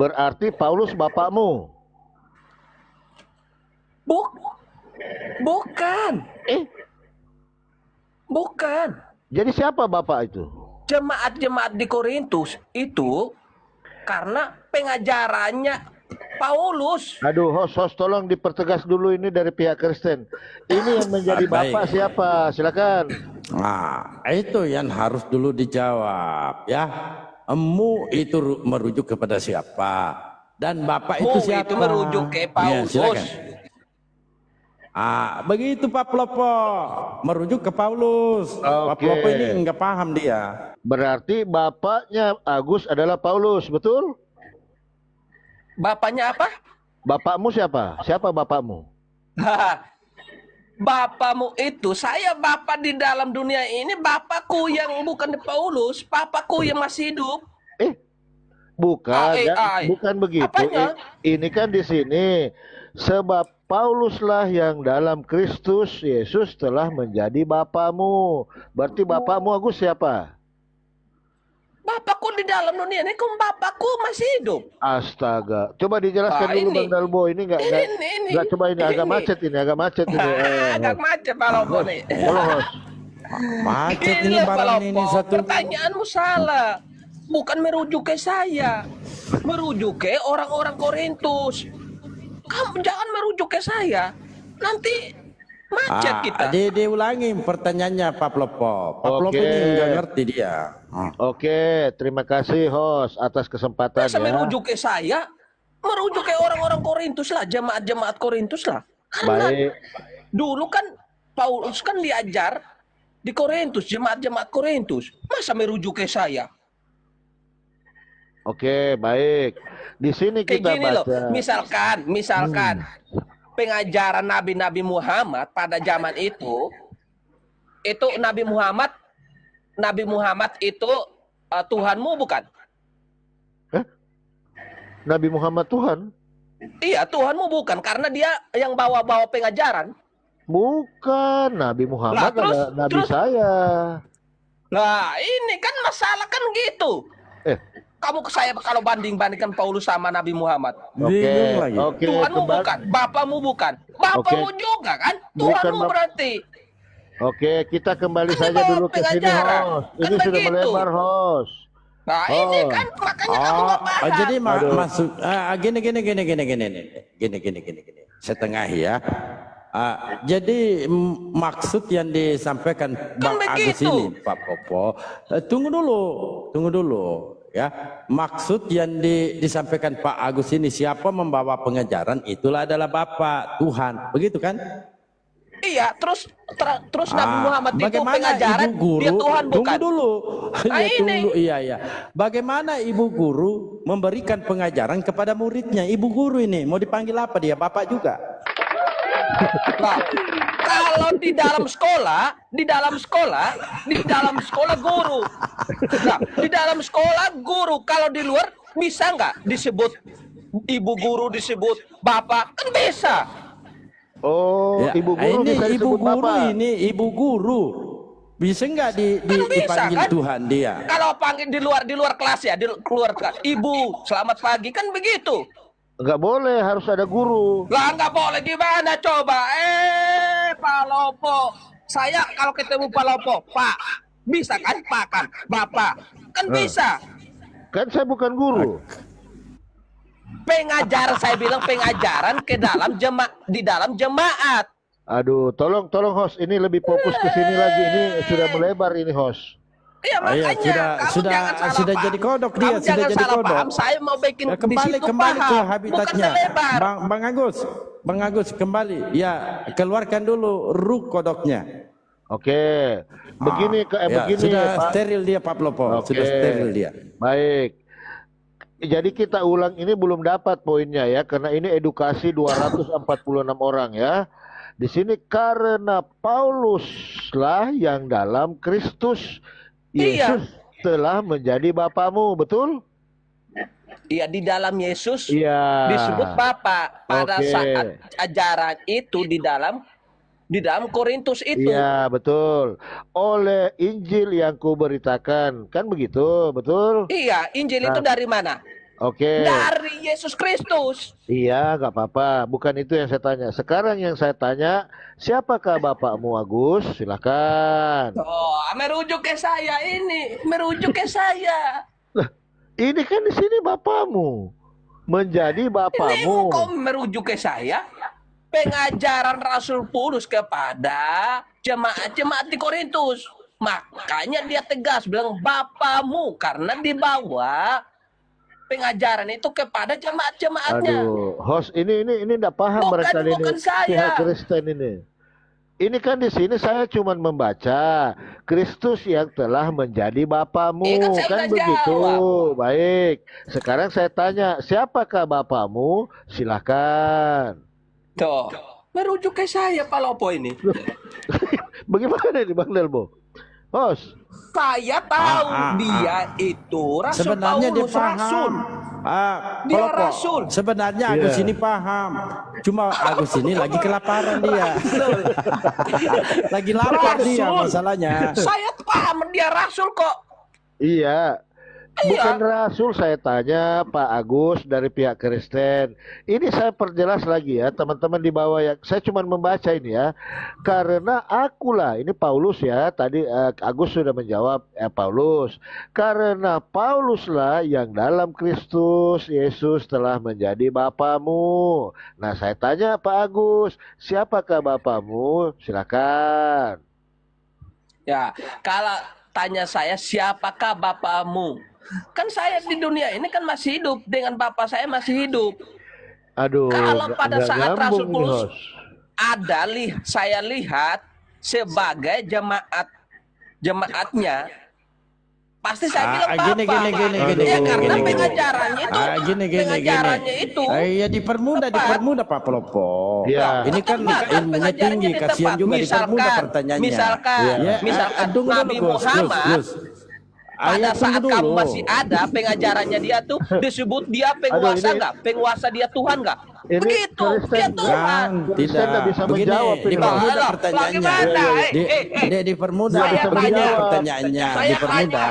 Berarti Paulus bapakmu. Buk, bukan, Eh, bukan. jadi siapa bapak itu? Jemaat-jemaat di Korintus itu karena pengajarannya Paulus. Aduh, host tolong dipertegas dulu ini dari pihak Kristen. Ini yang menjadi bapak Baik. siapa? Silakan. Nah, itu yang harus dulu dijawab ya. Emu itu merujuk kepada siapa? Dan bapak itu Mu siapa? itu merujuk ke Ya, Paulus. silakan. Begitu Pak Plopo, merujuk ke Paulus. Pak Oke. Plopo ini enggak paham dia. Berarti bapaknya Agus adalah Paulus, betul? Bapaknya apa? Bapakmu siapa? Siapa bapakmu? Bapakmu itu, saya bapak di dalam dunia ini, bapakku yang bukan di Paulus, bapakku yang masih hidup. Bukan, AI. bukan begitu. Apanya? Ini kan di sini sebab Pauluslah yang dalam Kristus Yesus telah menjadi bapamu. Berarti bapakmu Agus siapa? Bapakku di dalam dunia ini, kok bapakku masih hidup? Astaga, coba dijelaskan dulu ini. Bang Dalbo. Ini nggak coba ini agak macet ini. Agak macet Pak Lopo nih. Tolong host. Macet Ini ini Pak barang ini Lopo, satu. pertanyaanmu salah. Bukan merujuk ke saya, merujuk ke orang-orang Korintus. Kamu jangan merujuk ke saya, nanti macet kita. Dia ulangi pertanyaannya Pak Plopo. Pak Plopo Oke. ini enggak ngerti dia. Oke, terima kasih host atas kesempatan Masa ya. merujuk ke saya, merujuk ke orang-orang Korintus lah, jemaat-jemaat Korintus lah. Karena Baik. dulu kan Paulus kan diajar di Korintus, jemaat-jemaat Korintus. Masa merujuk ke saya? Oke, baik. Di sini Kayak kita gini loh, baca. misalkan pengajaran Nabi Muhammad pada zaman itu Nabi Muhammad itu Tuhanmu bukan? Nabi Muhammad Tuhan? Iya, Tuhanmu bukan, karena dia yang bawa-bawa pengajaran. Bukan, Nabi Muhammad Lah, adalah Nabi saya. Nah, ini kan masalah kan gitu. Kamu saya kalau bandingkan Paulus sama Nabi Muhammad. Bingung lagi. Oke, Tuhanmu bukan, bapakmu bukan. Bapakmu juga kan? Tuhanmu berarti. Oke, kita kembali Kan saja dibawa dulu ke sini pengajaran. host. Kan Ini sudah begitu. melebar host. Nah, ini kan makanya kamu nggak paham. Jadi maksud gini. Setengah ya. Jadi maksud yang disampaikan Bang Agus begitu. ini Pak Popo, tunggu dulu ya. Maksud yang disampaikan Pak Agus ini, siapa membawa pengajaran itulah adalah Bapak Tuhan, begitu kan? Iya, terus Nabi Muhammad itu bagaimana pengajaran ibu guru, dia Tuhan bukan? Tunggu dulu. Nah, Iya. Bagaimana ibu guru memberikan pengajaran kepada muridnya? Ibu guru ini mau dipanggil apa dia? Bapak juga. Nah, kalau di dalam sekolah guru. Nah, di dalam sekolah guru, kalau di luar bisa nggak disebut ibu guru, disebut bapak? Kan bisa. Oh, Ya, ibu guru ini bisa ibu disebut guru bapak. ini ibu guru. Bisa nggak Kan bisa, dipanggil kan? Tuhan dia? Kalau panggil di luar kelas ya, di luar kelas. Ibu, selamat pagi, kan begitu. Nggak boleh, harus ada guru. Lah nggak boleh gimana coba? Pak Lopo. Saya kalau ketemu Pak Lopo, Pak. Bisa kan Pak kan? Bapak. Kan bisa. Kan saya bukan guru. Pengajaran, saya bilang pengajaran di dalam jemaat. Aduh, tolong host, ini lebih fokus ke sini lagi. Ini sudah melebar ini host. Iya Oh, iya, makanya kamu jangan salah sudah paham. jadi kodok Kamu dia, sudah jangan jadi salah kodok. paham. Saya mau bikin Ya, di kembali situ ke paham, habitatnya. bukan melebar. Bang Agus kembali. Ya, keluarkan dulu ruh kodoknya. Oke, begini begini sudah Pak. steril dia Pak Plopo. Oke. Sudah steril dia. Baik. Jadi kita ulang, ini belum dapat poinnya ya, karena ini edukasi 246 orang ya. Di sini karena Pauluslah yang dalam Kristus Yesus telah menjadi bapamu, betul? Iya, di dalam Yesus Iya. disebut Bapak pada Oke. saat ajaran itu di dalam Korintus itu. Iya, betul. Oleh Injil yang kuberitakan, kan begitu, betul? Iya, Injil itu dari mana? Oke. dari Yesus Kristus. Iya, nggak apa-apa. Bukan itu yang saya tanya. Sekarang yang saya tanya, siapakah bapakmu Agus? Silakan. Oh, merujuk ke saya ini, merujuk ke saya. Lah, ini kan di sini bapakmu. Menjadi Ini bapakmu. kok merujuk ke saya? Pengajaran Rasul Paulus kepada jemaat-jemaat di Korintus. Makanya dia tegas bilang bapamu karena dibawa pengajaran itu kepada jemaat-jemaatnya. Aduh, host ini enggak paham Bukan, mereka ini bukan saya. pihak Kristen ini. Ini kan di sini saya cuma membaca Kristus yang telah menjadi bapamu, Iya kan saya kan udah begitu. jawab. Baik. Sekarang saya tanya, siapakah bapamu? Silakan. Tuh, merujuk ke saya Pak Lopo ini. Bagaimana ini Bang Delbo? Host. Saya tahu dia itu Rasul Sebenarnya dia Paulus, Rasul. paham. Dia Kelompok. rasul. Sebenarnya Agus Iya. ini paham. Cuma Agus ini lagi kelaparan dia. Lagi lapar dia Rasul. masalahnya. Saya paham dia Rasul kok. Iya. Iya. Bukan Rasul saya tanya Pak Agus dari pihak Kristen. Ini saya perjelas lagi ya teman-teman di bawah ya. Saya cuma membaca ini ya. Karena akulah, ini Paulus ya. Tadi Agus sudah menjawab Paulus. Karena Pauluslah yang dalam Kristus Yesus telah menjadi bapamu. Nah saya tanya Pak Agus, siapakah bapamu? Silakan. Ya, kalau tanya saya siapakah bapamu? Kan saya di dunia ini kan masih hidup dengan bapak saya masih hidup. Aduh, Kalau pada nggak saat Rasul nyambung nih, Paulus host. ada saya lihat sebagai jemaatnya pasti saya bilang bapak. Gini. Ya karena Aduh. pengajarannya itu Gini. pengajarannya itu Ya dipermudah Pak Pelopo. Iya. Ini kan tepat, ilmunya pengajarannya tinggi, di kasihan tempat. juga dipermudah pertanyaannya. Misalkan Tunggu Nabi dulu, Gus, Muhammad Gus. pada Tunggu saat kamu dulu. masih ada pengajarannya dia tuh disebut dia penguasa ini- nggak? Penguasa dia Tuhan nggak? Ini Begitu, dia Kristen. Tuhan. Kan, Kristen tidak. nggak bisa Begini, menjawab ini, dipermudah Loh, pertanyaannya. bagaimana? Dipermudah, Saya begini tanya. pertanyaannya, Saya dipermudah.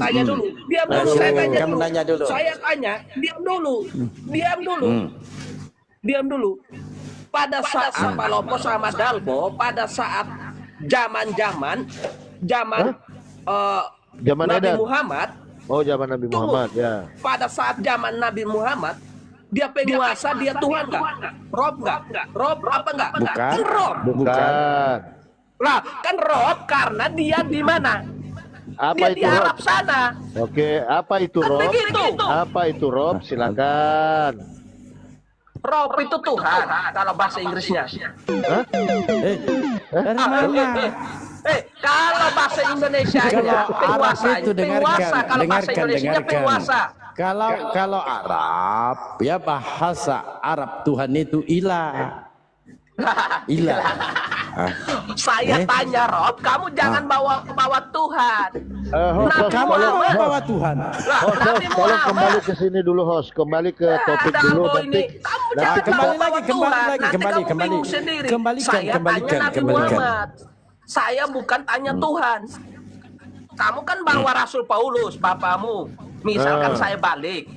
tanya dulu. Diam Nah, dulu, saya silakan, tanya kamu dulu. nanya dulu. Saya tanya, diam dulu. Pada saat Pak Lopo sama Dalbo, pada saat zaman Zaman Nabi Edan. Muhammad, Oh, zaman Nabi Tunggu. Muhammad ya. pada saat zaman Nabi Muhammad, dia penguasa, dia Tuhan nggak? Rob nggak? Rob apa nggak? Bukan. Kan Rob. Bukan. Lah, kan Rob karena dia di mana? Apa Dia itu di Rob? Arab sana. Oke, apa itu Kan Rob? begitu. Apa itu Rob? Silakan. Rob itu Tuhan kalau bahasa Inggrisnya. Hah? Dari mana? Kalau bahasa Indonesia Kalau Arab itu penguasa, kalau bahasa Indonesia penguasa. Kalau Arab ya bahasa Arab Tuhan itu ilah. Ilah. Saya tanya Rob, kamu jangan bawa Tuhan. Host, Nabi Kamu Muhammad. apa bawa Tuhan? Lah, host, Nabi tolong kembali Muhammad. ke sini dulu host. Kembali ke topik dulu Dalbo nanti. ini, kamu Nah, jangan kembali bawa lagi, Tuhan. kembali, Nanti kembali, kamu kembali. bingung sendiri. Kembalikan, Saya kembalikan, tanya Nabi kembalikan. Muhammad. Saya bukan tanya Tuhan. Kamu kan bawa Rasul Paulus, bapamu. Misalkan saya balik,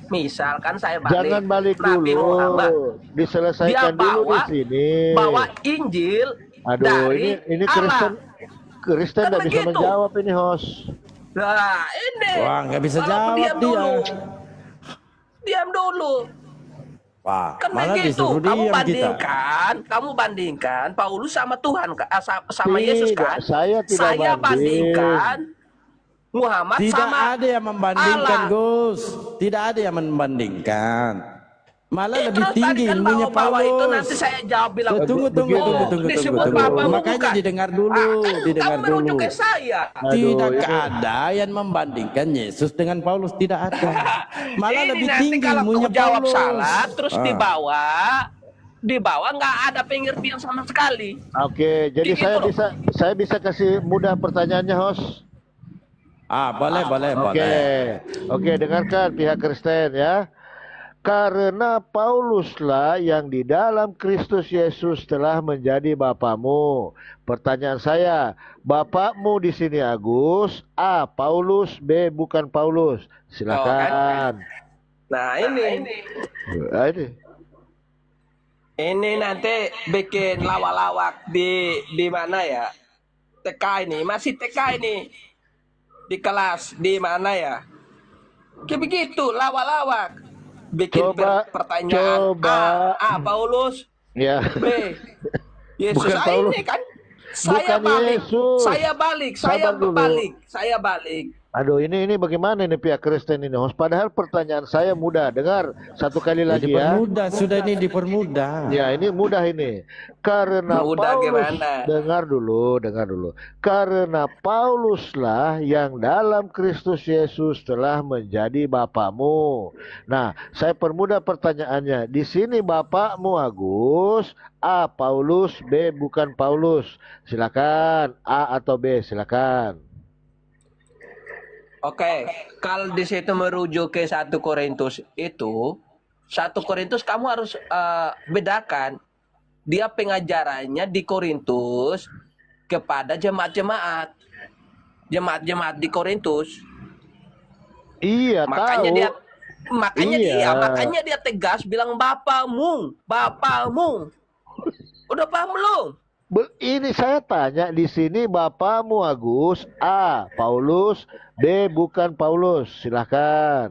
Jangan balik Nabi dulu. Muhammad. Diselesaikan Dia dulu di bawa- sini. Bawa Injil Aduh, dari ini Allah. Kristen Kan nggak bisa begitu. menjawab ini host. Nah, ini. Wah, nggak bisa Walaupun jawab diam dia. dulu. Diam dulu. Wah, Kan malah begitu. disuruh diam kita. Kamu bandingkan Paulus sama Tuhan, sama Tidak, Yesus kan? saya tidak banding. bandingkan Muhammad Tidak sama ada yang membandingkan, Allah. Gus. Tidak ada yang membandingkan. Malah lebih Terus tinggi tadi kan ilmunya bawa-bawa itu nanti Paulus. saya jawab bilang, Tunggu. disebut bapamu Makanya bukan? didengar dulu, Kan didengar kamu merujuk dulu. ke saya. Tidak Aduh, ada yang membandingkan Yesus dengan Paulus, tidak ada. Malah Ini lebih nanti tinggi kalau ilmunya kamu jawab Paulus. salah, terus Ah. dibawa nggak ada pengertian sama sekali. Oke, jadi Begitu. saya bisa kasih mudah pertanyaannya host. Boleh. Oke, dengarkan pihak Kristen ya. Karena Pauluslah yang di dalam Kristus Yesus telah menjadi bapamu. Pertanyaan saya, bapakmu di sini Agus, A. Paulus, B. bukan Paulus. Silakan. Nah ini Nah, ini nanti bikin lawak-lawak di mana ya? TK ini, masih TK ini. Di kelas di mana ya? Kayak begitu, lawak-lawak. Bikin pertanyaan coba. A. Paulus. Ya. B. Yesus. Bukan Paulus. Ini kan saya Bukan balik, Yesus. saya balik, saya Sabar dulu. balik, saya balik. Aduh, ini bagaimana ini pihak Kristen ini, host? Padahal pertanyaan saya mudah. Dengar satu kali lagi ya. Dipermudah, sudah ini dipermudah. Ya, ini mudah ini. Karena Mudah Paulus, gimana? dengar dulu. Karena Pauluslah yang dalam Kristus Yesus telah menjadi bapamu. Nah, saya permudah pertanyaannya. Di sini bapakmu Agus, A. Paulus, B. bukan Paulus. Silakan, A atau B, silakan. Oke, kalau di situ merujuk ke 1 Korintus itu, 1 Korintus kamu harus bedakan dia pengajarannya di Korintus kepada jemaat-jemaat di Korintus. Iya, Makanya tahu. dia Iya. makanya dia tegas bilang bapamu. Udah paham belum? Ini saya tanya di sini bapakmu Agus, A. Paulus, B. bukan Paulus. Silahkan.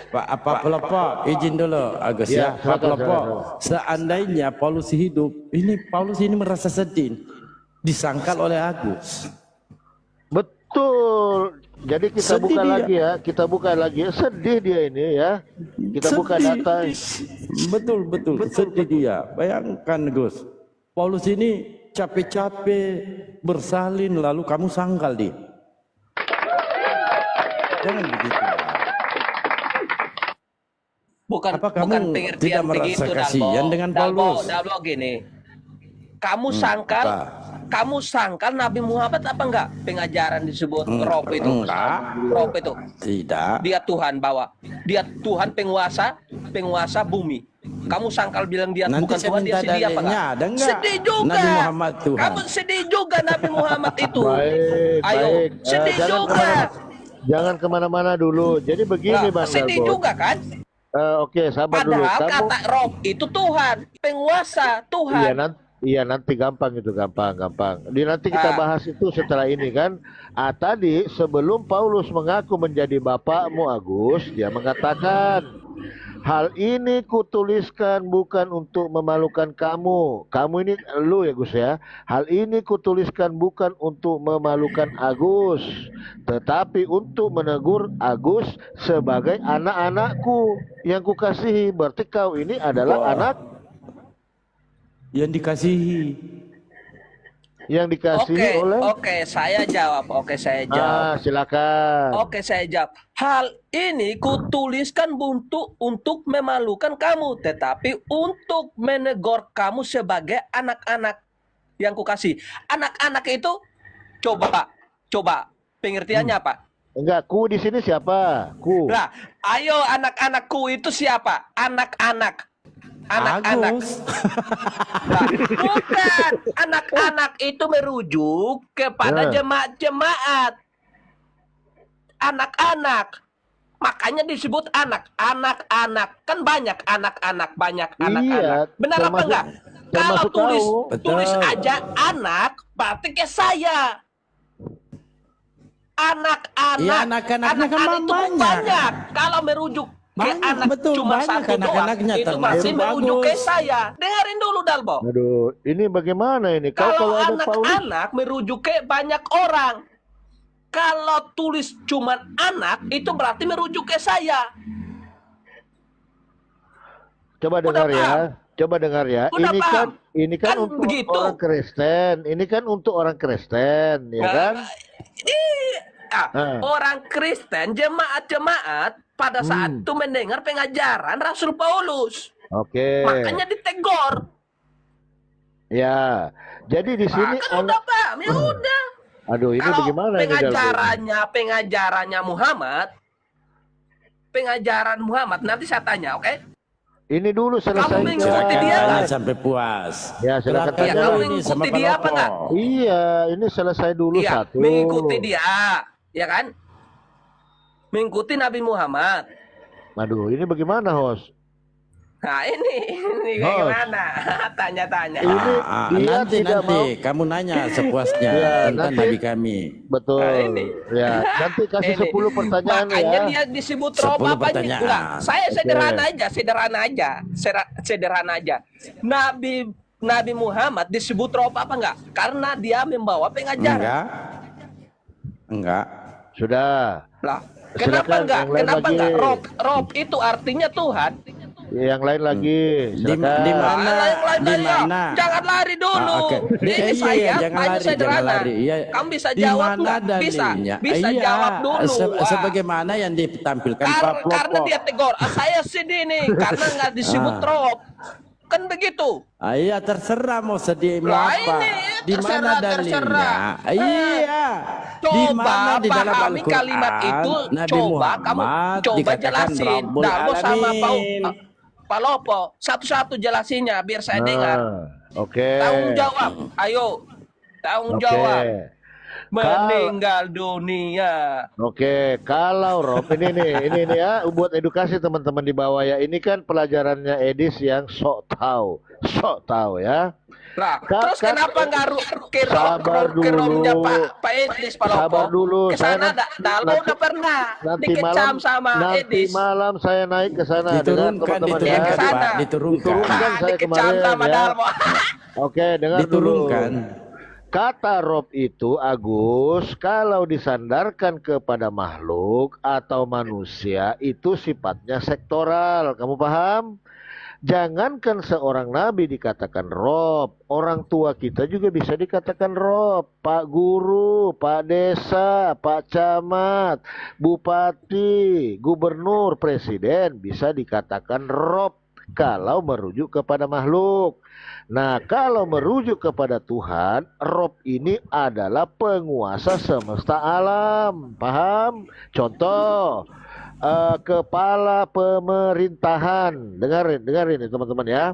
Pak Pelopok, izin dulu Agus ya. Ya, Pak silakan, Pelopok, silakan. seandainya Paulus hidup, ini Paulus ini merasa sedih, disangkal oleh Agus. Betul. Jadi kita Sedih buka dia. lagi ya. Kita buka lagi. Sedih dia ini ya. Kita buka Sedih. data. Betul, sedih dia. Bayangkan Gus, Paulus ini capek-capek bersalin lalu kamu sangkal dia. Jangan begitu. Bukan Apa kamu bukan pengertian tidak merasa begitu, kasihan dengan Paulus? Dalbo gini. Kamu sangkal apa? kamu sangkal Nabi Muhammad apa enggak? Pengajaran disebut Rob itu. Enggak. Rob itu. Tidak. Dia Tuhan bawa. Dia Tuhan penguasa bumi. Kamu sangkal bilang dia Nanti bukan saya Tuhan, dia minta sedih apa dalilnya, enggak? ada enggak? Sedih juga. Nabi Muhammad Tuhan. Kamu sedih juga Nabi Muhammad itu. Baik, Ayo, baik. sedih juga. Jangan kemana-mana dulu. Jadi begini Nah, Bang sedih Dalbo. juga kan? Oke, sabar dulu. Padahal Kamu kata Rob itu Tuhan, penguasa Tuhan. Iya nanti gampang itu gampang. Nanti kita bahas itu setelah ini kan. Tadi sebelum Paulus mengaku menjadi bapakmu Agus, dia mengatakan, hal ini kutuliskan bukan untuk memalukan kamu. Kamu ini lu ya Gus ya. Hal ini kutuliskan bukan untuk memalukan Agus, tetapi untuk menegur Agus sebagai anak-anakku yang kukasihi. Berarti kau ini adalah anak Yang dikasihi. yang dikasihi oleh. Oke, saya jawab. Silakan. Oke, saya jawab. Hal ini kutuliskan untuk memalukan kamu, tetapi untuk menegur kamu sebagai anak-anak yang kukasih. Anak-anak itu coba pengertiannya apa? Enggak, ku di sini siapa? Ku. Nah, ayo anak-anakku itu siapa? Anak-anak. Agus. Nah, bukan. Anak-anak itu merujuk kepada jemaat-jemaat. Anak-anak. Makanya disebut anak. Anak-anak. Kan banyak anak-anak. Banyak anak-anak. Benar apa enggak? Kalau tulis aja anak, berarti kayak saya. Anak-anak. Iya, anak-anaknya kan itu banyak. banyak. Kalau merujuk ke anak betul, cuma banyak satu doang, anak-anaknya, itu termasuk masih merujuk ke Agus. saya. Dengerin dulu Dalbo. Aduh, ini bagaimana ini? Kalau ada Paulus, anak-anak merujuk ke banyak orang. Kalau tulis cuma anak, itu berarti merujuk ke saya. coba dengar ya. Coba dengar ya. Udah paham? Ini kan Kan untuk begitu. orang Kristen. Ini kan untuk orang Kristen, ya kan? Orang Kristen, jemaat-jemaat pada saat itu mendengar pengajaran Rasul Paulus. Oke. Makanya ditegor. Ya. Jadi di sini Kan udah paham, ya udah. Aduh, ini Kalau bagaimana ini Dalbo? pengajarannya Muhammad, nanti saya tanya, oke? Ini dulu selesai. mengikuti dia Silakan kan? sampai puas. Ya, silakan Silakan tanya. dulu Kamu ini sama mengikuti dia apa enggak? Pelopok. Iya, ini selesai dulu Iya, satu. mengikuti dia, ya kan? Mengikuti Nabi Muhammad. Aduh, ini bagaimana, host? Nah ini Host, gimana? Tanya-tanya. ini dia Nanti tidak mau. kamu nanya sepuasnya Ya, tentang nanti Nabi kami. Nah, betul. ini. Ya, nanti kasih Ini 10 pertanyaan makanya ya. dia disebut 10 rob apa enggak? pertanyaan. Saya Oke. sederhana aja. Nabi Muhammad disebut rob apa enggak? Karena dia membawa pengajaran. Enggak. Sudah. Lah, kenapa Silakan, enggak? yang lain Kenapa lagi. enggak? Rob itu artinya Tuhan. Yang lain lagi. Di Silakan. mana? Yang lain Di ya. mana? Jangan lari dulu. Oke. Ini saya jangan tanya lari, jangan sederhana. lari. Iya. Kamu bisa Di jawab mana nggak? Bisa. dalilnya? Bisa Iya, jawab dulu. Wah. sebagaimana yang ditampilkan Pak Karena Plopo. dia tegur, saya sedih nih karena nggak disebut rob. Kan begitu. Iya, terserah mau sedih mau Lah, apa. ini Di mana dalilnya? Iya. Di Coba mana di dalam pahami Al-Qur'an kalimat itu. Nabi Coba kamu Muhammad coba dikatakan jelasin. Rabbul Dalmo sama Alamin. Pak Lopo, satu-satu jelasinnya biar saya dengar. Oke. Tanggung jawab, ayo. Tanggung jawab. Meninggal dunia. Oke, kalau Rob ini nih ya buat edukasi teman-teman di bawah ya. Ini kan pelajarannya Edis yang sok tahu ya. Lah, Kak, terus kenapa nggak ke romnya Pak Edis, Pak Lopo? Sabar dulu, Ke sana saya Dalmo udah pernah dikecam sama nanti Edis. malam saya naik ke sana dengan Diturunkan, teman-teman ya. diturunkan, Sana. Pak, diturunkan. Diturunkan. saya Dikecam kemarin, sama ya. Dalmo. Oke, dengar Diturunkan. dulu. Kata Rob itu, Agus, kalau disandarkan kepada makhluk atau manusia itu sifatnya sektoral. Kamu paham? Jangankan seorang nabi dikatakan Rob, orang tua kita juga bisa dikatakan Rob. Pak guru, Pak desa, Pak camat, bupati, gubernur, presiden bisa dikatakan Rob kalau merujuk kepada makhluk. Nah, kalau merujuk kepada Tuhan, Rob ini adalah penguasa semesta alam. Paham? Contoh, kepala pemerintahan. Dengarin ini teman-teman ya.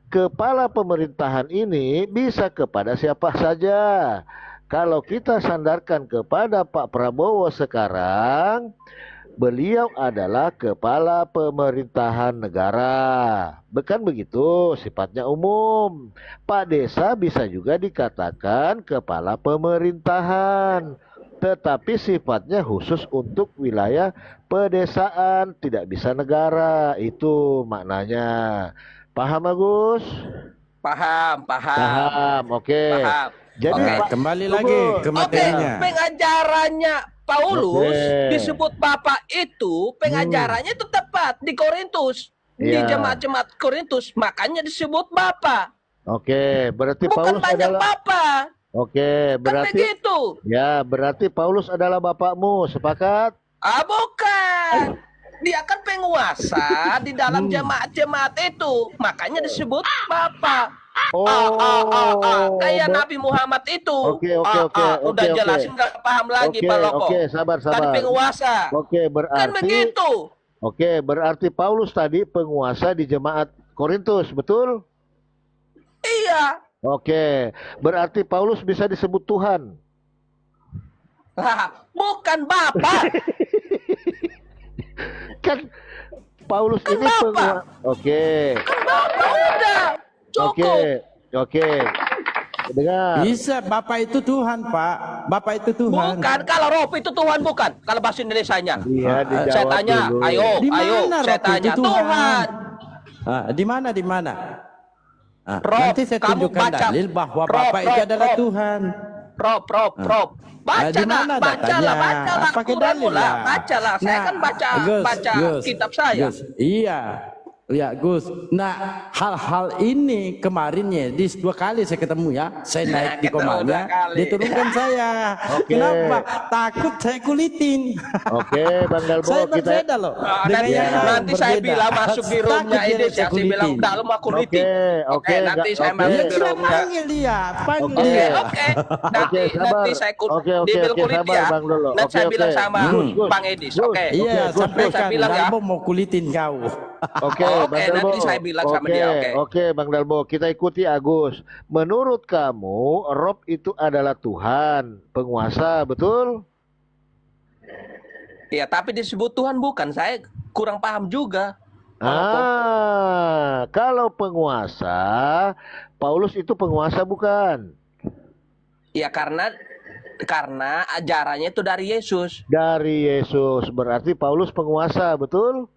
Kepala pemerintahan ini bisa kepada siapa saja. Kalau kita sandarkan kepada Pak Prabowo sekarang, beliau adalah kepala pemerintahan negara. Bukan begitu, sifatnya umum. Pak Desa bisa juga dikatakan kepala pemerintahan. Tetapi sifatnya khusus untuk wilayah pedesaan, tidak bisa negara. Itu maknanya. Paham, Agus? Paham. Oke. Paham. Jadi Oke. Pak, Kembali tunggu. lagi ke Oke, materinya. pengajarannya Paulus Oke. disebut Bapak itu, pengajarannya itu tepat di Korintus. Di Iya. jemaat-jemaat Korintus, makanya disebut Bapak. Oke, berarti Bukan Paulus banyak adalah. Bapak. Oke, Kan berarti begitu. ya, berarti Paulus adalah bapakmu, sepakat? Bukan. Dia kan penguasa di dalam jemaat-jemaat itu. Makanya disebut Bapak. Kayak Nabi Muhammad itu. Oke, Udah oke. jelasin nggak paham lagi Pak Loko. Oke, sabar. Kan penguasa. Oke, Kan berarti begitu. Oke, berarti Paulus tadi penguasa di jemaat Korintus, betul? Iya. Oke, berarti Paulus bisa disebut Tuhan. Lah, bukan Bapak. Kan Paulus ini Bapak. penguasa. Oke. Kan Bapak udah. Cukup. Oke. Dengar. Bisa, Bapak itu Tuhan, Pak. Bapak itu Tuhan. Bukan, kalau Rob itu Tuhan bukan. Kalau bahasa Indonesianya. Iya, dijawab Saya tanya, dulu. Di ayo, mana saya Rob itu tanya. Tuhan? Tuhan. Di mana? Rob, Nanti saya kamu tunjukkan baca. dalil bahwa Rob, Bapak itu adalah Rob. Tuhan. Rob. Baca di mana datanya? bacalah Pakai Quranmu dalil lah, lah. bacalah. Saya kan baca Gus, kitab saya. Gus, iya. Ya Gus, nah hal-hal ini kemarinnya di 2 kali saya ketemu ya, saya naik di Ketemu komanya, 2 kali. diturunkan saya. Oke. Kenapa? Takut saya kulitin. Oke, Bang Dalbo, Saya kita berbeda loh. Dengan Nanti, yang lain nanti saya berbeda. bilang masuk di roomnya Takut dia ini, saya saya bilang kulitin. dalam aku litin. Oke, nanti saya oke. masuk Ya di kita roomnya. panggil dia, panggil Oke. dia. Oke. Nanti sabar. saya Oke, dia bilang kulit sabar, ya. Bang Dolo. Nanti saya Oke. bilang sama Gus, Bang Edis. Gus. Oke. Iya, Gus, sampaikan. saya bilang ya. Dalbo mau kulitin kau. Oke, Oke, Bang Dalbo. nanti saya bilang sama dia, oke. Oke, Bang Dalbo, kita ikuti Agus. Menurut kamu, Rob itu adalah Tuhan, penguasa, betul? Ya, tapi disebut Tuhan bukan. Saya kurang paham juga. Walaupun Kalau penguasa, Paulus itu penguasa bukan? ya karena ajarannya itu dari Yesus. Dari Yesus, berarti Paulus penguasa, betul?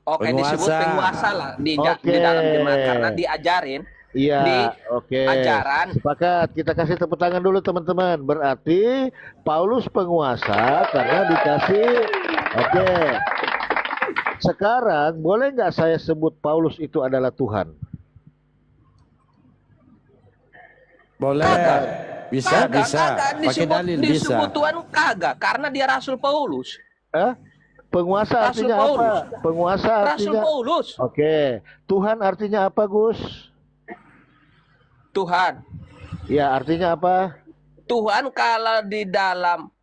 Oke, Penguasa. disebut penguasa lah di Oke. dalam jemaat karena diajarin di Iya, oke. ajaran. Sepakat, kita kasih tepuk tangan dulu teman-teman. Berarti Paulus penguasa karena dikasih. Oke. Sekarang boleh nggak saya sebut Paulus itu adalah Tuhan? Boleh. Kagak. Bisa, Kagak, bisa. kagak. Pakai dalil bisa. Disebut Tuhan kagak karena dia Rasul Paulus. Penguasa Rasul artinya Paulus. apa? Penguasa Rasul artinya. Paulus. Oke. Tuhan artinya apa, Gus? Tuhan. Ya, artinya apa? Tuhan kalau di dalam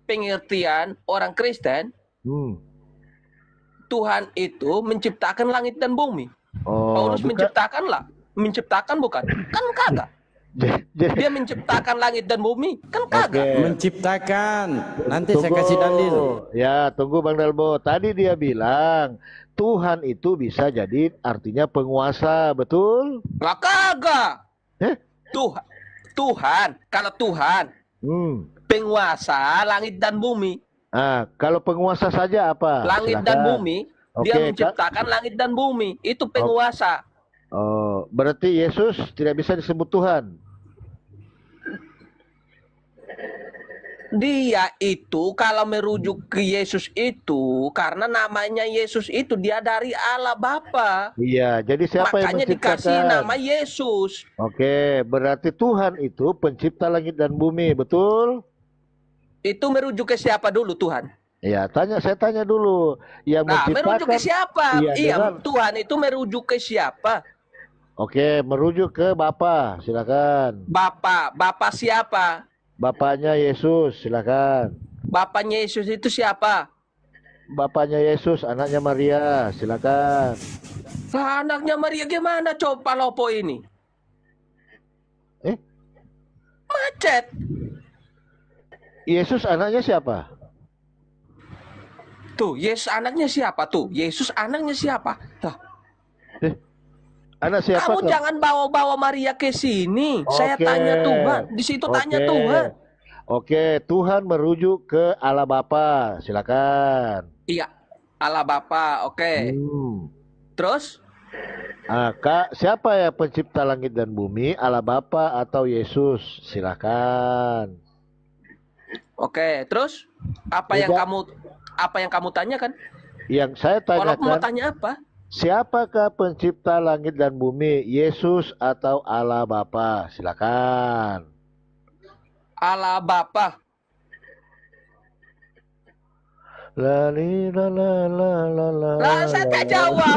pengertian orang Kristen, Tuhan itu menciptakan langit dan bumi. Paulus menciptakan bukan? Kan kagak. Dia menciptakan langit dan bumi, kan kagak. Oke. Menciptakan. Nanti saya kasih dalil. Ya, tunggu Bang Dalbo. Tadi dia bilang Tuhan itu bisa jadi artinya penguasa, betul? Lah kagak. Eh? Tuhan, kalau Tuhan penguasa langit dan bumi. Kalau penguasa saja apa? Langit dan bumi, dia Oke, menciptakan langit dan bumi. Itu penguasa. Oh, berarti Yesus tidak bisa disebut Tuhan. Dia itu kalau merujuk ke Yesus itu karena namanya Yesus itu dia dari Allah Bapa. Iya, jadi siapa yang Makanya menciptakan? dikasih nama Yesus. Oke, berarti Tuhan itu pencipta langit dan bumi, betul? Itu merujuk ke siapa dulu Tuhan? Ya, saya tanya dulu. Yang Nah, menciptakan. merujuk ke siapa? Iya, dengan- Tuhan itu merujuk ke siapa? Oke, merujuk ke Bapa, silakan. Bapa siapa? Bapaknya Yesus, silakan. Bapaknya Yesus itu siapa? Bapaknya Yesus, anaknya Maria, silakan. Lah, anaknya Maria gimana coba lopo ini? Macet. Yesus anaknya siapa? Tuh, Yesus anaknya siapa tuh? Yesus anaknya siapa? Lah, Anak siapa? kamu jangan bawa-bawa Maria ke sini. Saya Oke. tanya Tuhan. Di situ tanya Tuhan. Oke, Tuhan merujuk ke Allah Bapa, silakan. Iya, Allah Bapa. Oke. Terus? Siapa ya pencipta langit dan bumi? Allah Bapa atau Yesus? Silakan. Oke, terus apa yang kamu tanyakan? Yang saya Kalau mau tanyakan, tanya apa? siapakah pencipta langit dan bumi? Yesus atau Allah Bapa? Silakan. Allah Bapa. La la la la la la. Lah, saya tak jawab.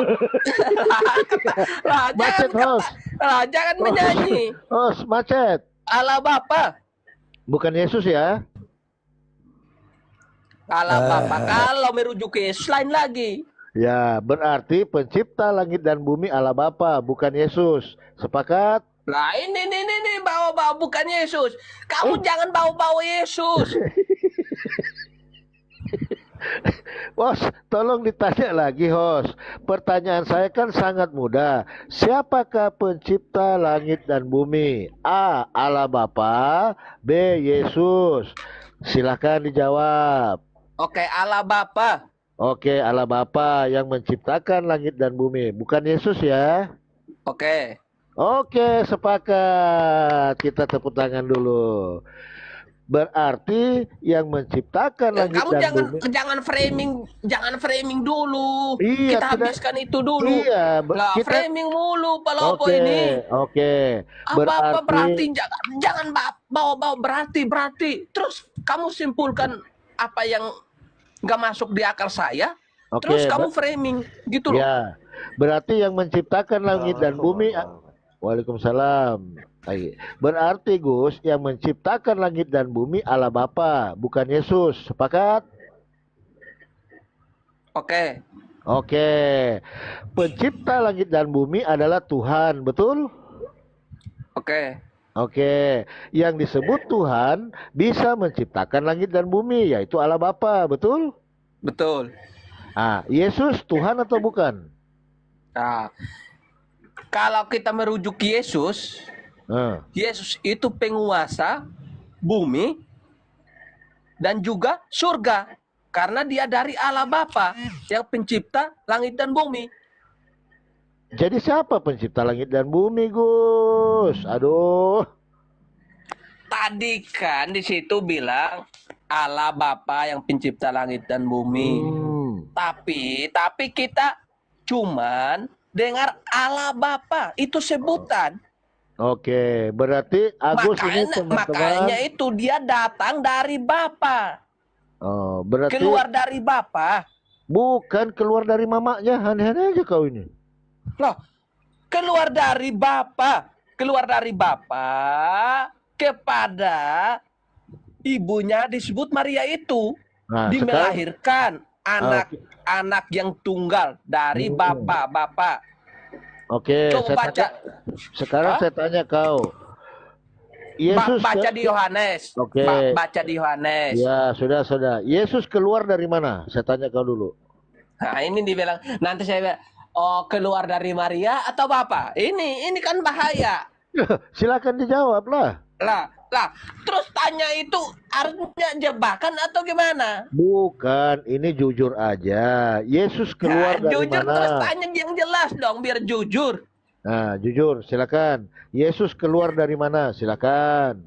Lah, jangan menyanyi. Macet. Allah Bapa. Bukan Yesus ya? Allah Bapa. Kalau merujuk ke Yesus lain lagi. Ya, berarti pencipta langit dan bumi Allah Bapa, bukan Yesus. Sepakat? Lah, ini bawa-bawa bukan Yesus. Kamu jangan bawa-bawa Yesus. Bos, tolong ditanya lagi, host. Pertanyaan saya kan sangat mudah. Siapakah pencipta langit dan bumi? A. Allah Bapa, B. Yesus. Silakan dijawab. Oke, Allah Bapa. Oke, Allah Bapa yang menciptakan langit dan bumi, bukan Yesus ya. Oke. Oke, sepakat. Kita tepuk tangan dulu. Berarti yang menciptakan langit Kamu dan bumi. jangan framing dulu. Iya, Kita habiskan itu dulu. Iya, Lah, framing mulu Palopo ini. Oke. Apa berarti jangan bawa-bawa berarti. Terus kamu simpulkan apa yang nggak masuk di akal saya. Oke, Terus kamu framing gitu loh. Ya, berarti yang menciptakan langit dan bumi. Waalaikumsalam. Berarti Gus, yang menciptakan langit dan bumi Allah Bapa, bukan Yesus. Sepakat? Oke. Oke. Pencipta langit dan bumi adalah Tuhan, betul? Oke. Oke. Yang disebut Tuhan bisa menciptakan langit dan bumi, yaitu Allah Bapa, betul? Betul. Yesus Tuhan atau bukan? Nah, kalau kita merujuk Yesus, Ah, Yesus itu penguasa bumi dan juga surga. Karena dia dari Allah Bapa yang pencipta langit dan bumi. jadi siapa pencipta langit dan bumi, Gus? Aduh. Tadi kan di situ bilang Allah Bapa yang pencipta langit dan bumi. Tapi kita cuman dengar Allah Bapa itu sebutan. Oke, berarti Agus ini Makanya teman-teman. itu dia datang dari Bapa. Oh, berarti Keluar dari Bapa. bukan keluar dari mamanya. Aneh-aneh aja kau ini. Loh, keluar dari Bapa. Keluar dari Bapa kepada ibunya disebut Maria itu. Nah, sekarang Melahirkan anak yang tunggal dari Bapa. oke, Coba saya baca. tanya, sekarang Hah? saya tanya kau. Yesus Baca di Yohanes. Oke. Baca di Yohanes. Ya, sudah. Yesus keluar dari mana? Saya tanya kau dulu. Nah, ini dibilang nanti saya bilang, oh keluar dari Maria atau Bapa? Ini kan bahaya. Silakan dijawab lah. Lah, terus tanya itu artinya jebakan atau gimana? Bukan, ini jujur aja. Yesus keluar Nah, dari jujur terus mana? tanya yang jelas dong biar jujur. Nah, jujur, silakan. Yesus keluar dari mana? Silakan.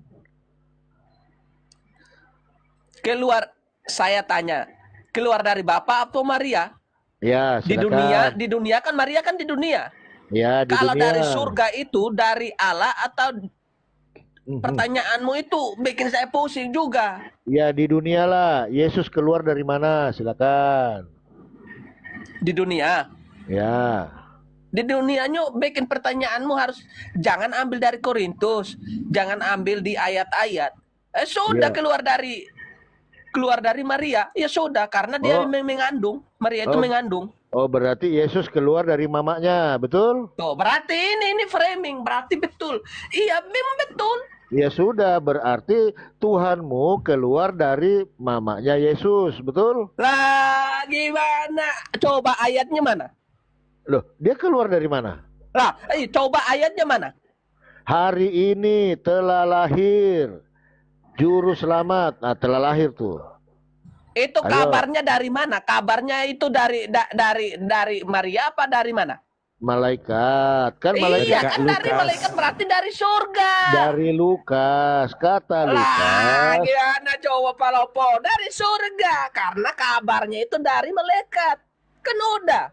Keluar, saya tanya, keluar dari Bapa atau Maria? Ya, Di silakan. dunia kan Maria kan di dunia. Ya, di Kalau dunia. dari surga itu dari Allah atau pertanyaanmu itu bikin saya pusing juga. Ya, di dunia lah. Yesus keluar dari mana? Silakan. Di dunia. Ya. Di dunianya bikin pertanyaanmu harus jangan ambil dari Korintus, jangan ambil di ayat-ayat. Sudah Iya. keluar dari Maria, ya sudah karena dia mengandung. Maria itu mengandung. Oh, berarti Yesus keluar dari mamanya, betul? Tuh, berarti ini framing, berarti betul. Iya, memang betul. Ya sudah, berarti Tuhanmu keluar dari mamanya Yesus, betul? Lah, gimana? Coba ayatnya mana? Loh, dia keluar dari mana? Lah, coba ayatnya mana? Hari ini telah lahir Juru Selamat. Nah, telah lahir tuh. Itu Ayo. kabarnya dari mana? Kabarnya itu dari Maria apa dari mana? Malaikat. Kan Iya malaikat kan dari Lukas. malaikat berarti dari surga. dari Lukas. Kata Lah, Lukas. gimana coba Palopo? Dari surga. Karena kabarnya itu dari malaikat. Kan udah.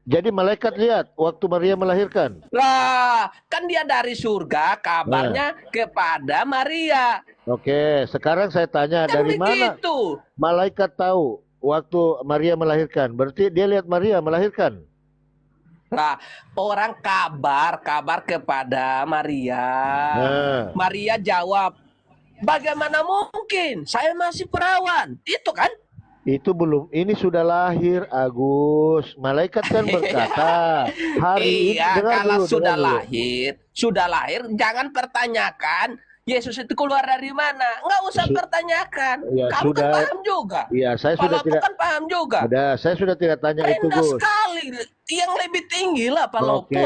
Jadi malaikat lihat waktu Maria melahirkan. Lah, kan dia dari surga kabarnya kepada Maria. Oke, sekarang saya tanya Kan dari mana begitu. malaikat tahu waktu Maria melahirkan? Berarti dia lihat Maria melahirkan. Nah, orang kabar kepada Maria. Nah. Maria jawab, bagaimana mungkin? Saya masih perawan. Itu kan? Itu belum, ini sudah lahir Agus. Malaikat kan berkata, hari ini Iya, dengar kalau dulu, sudah dengar dulu. lahir, jangan pertanyakan Yesus itu keluar dari mana. Nggak usah pertanyakan. Ya, Kamu sudah. kan paham juga. Iya, saya sudah Palopo tidak kan paham juga. saya sudah tidak tanya itu, Rendah Gus. sekali. Yang lebih tinggi lah Palopo.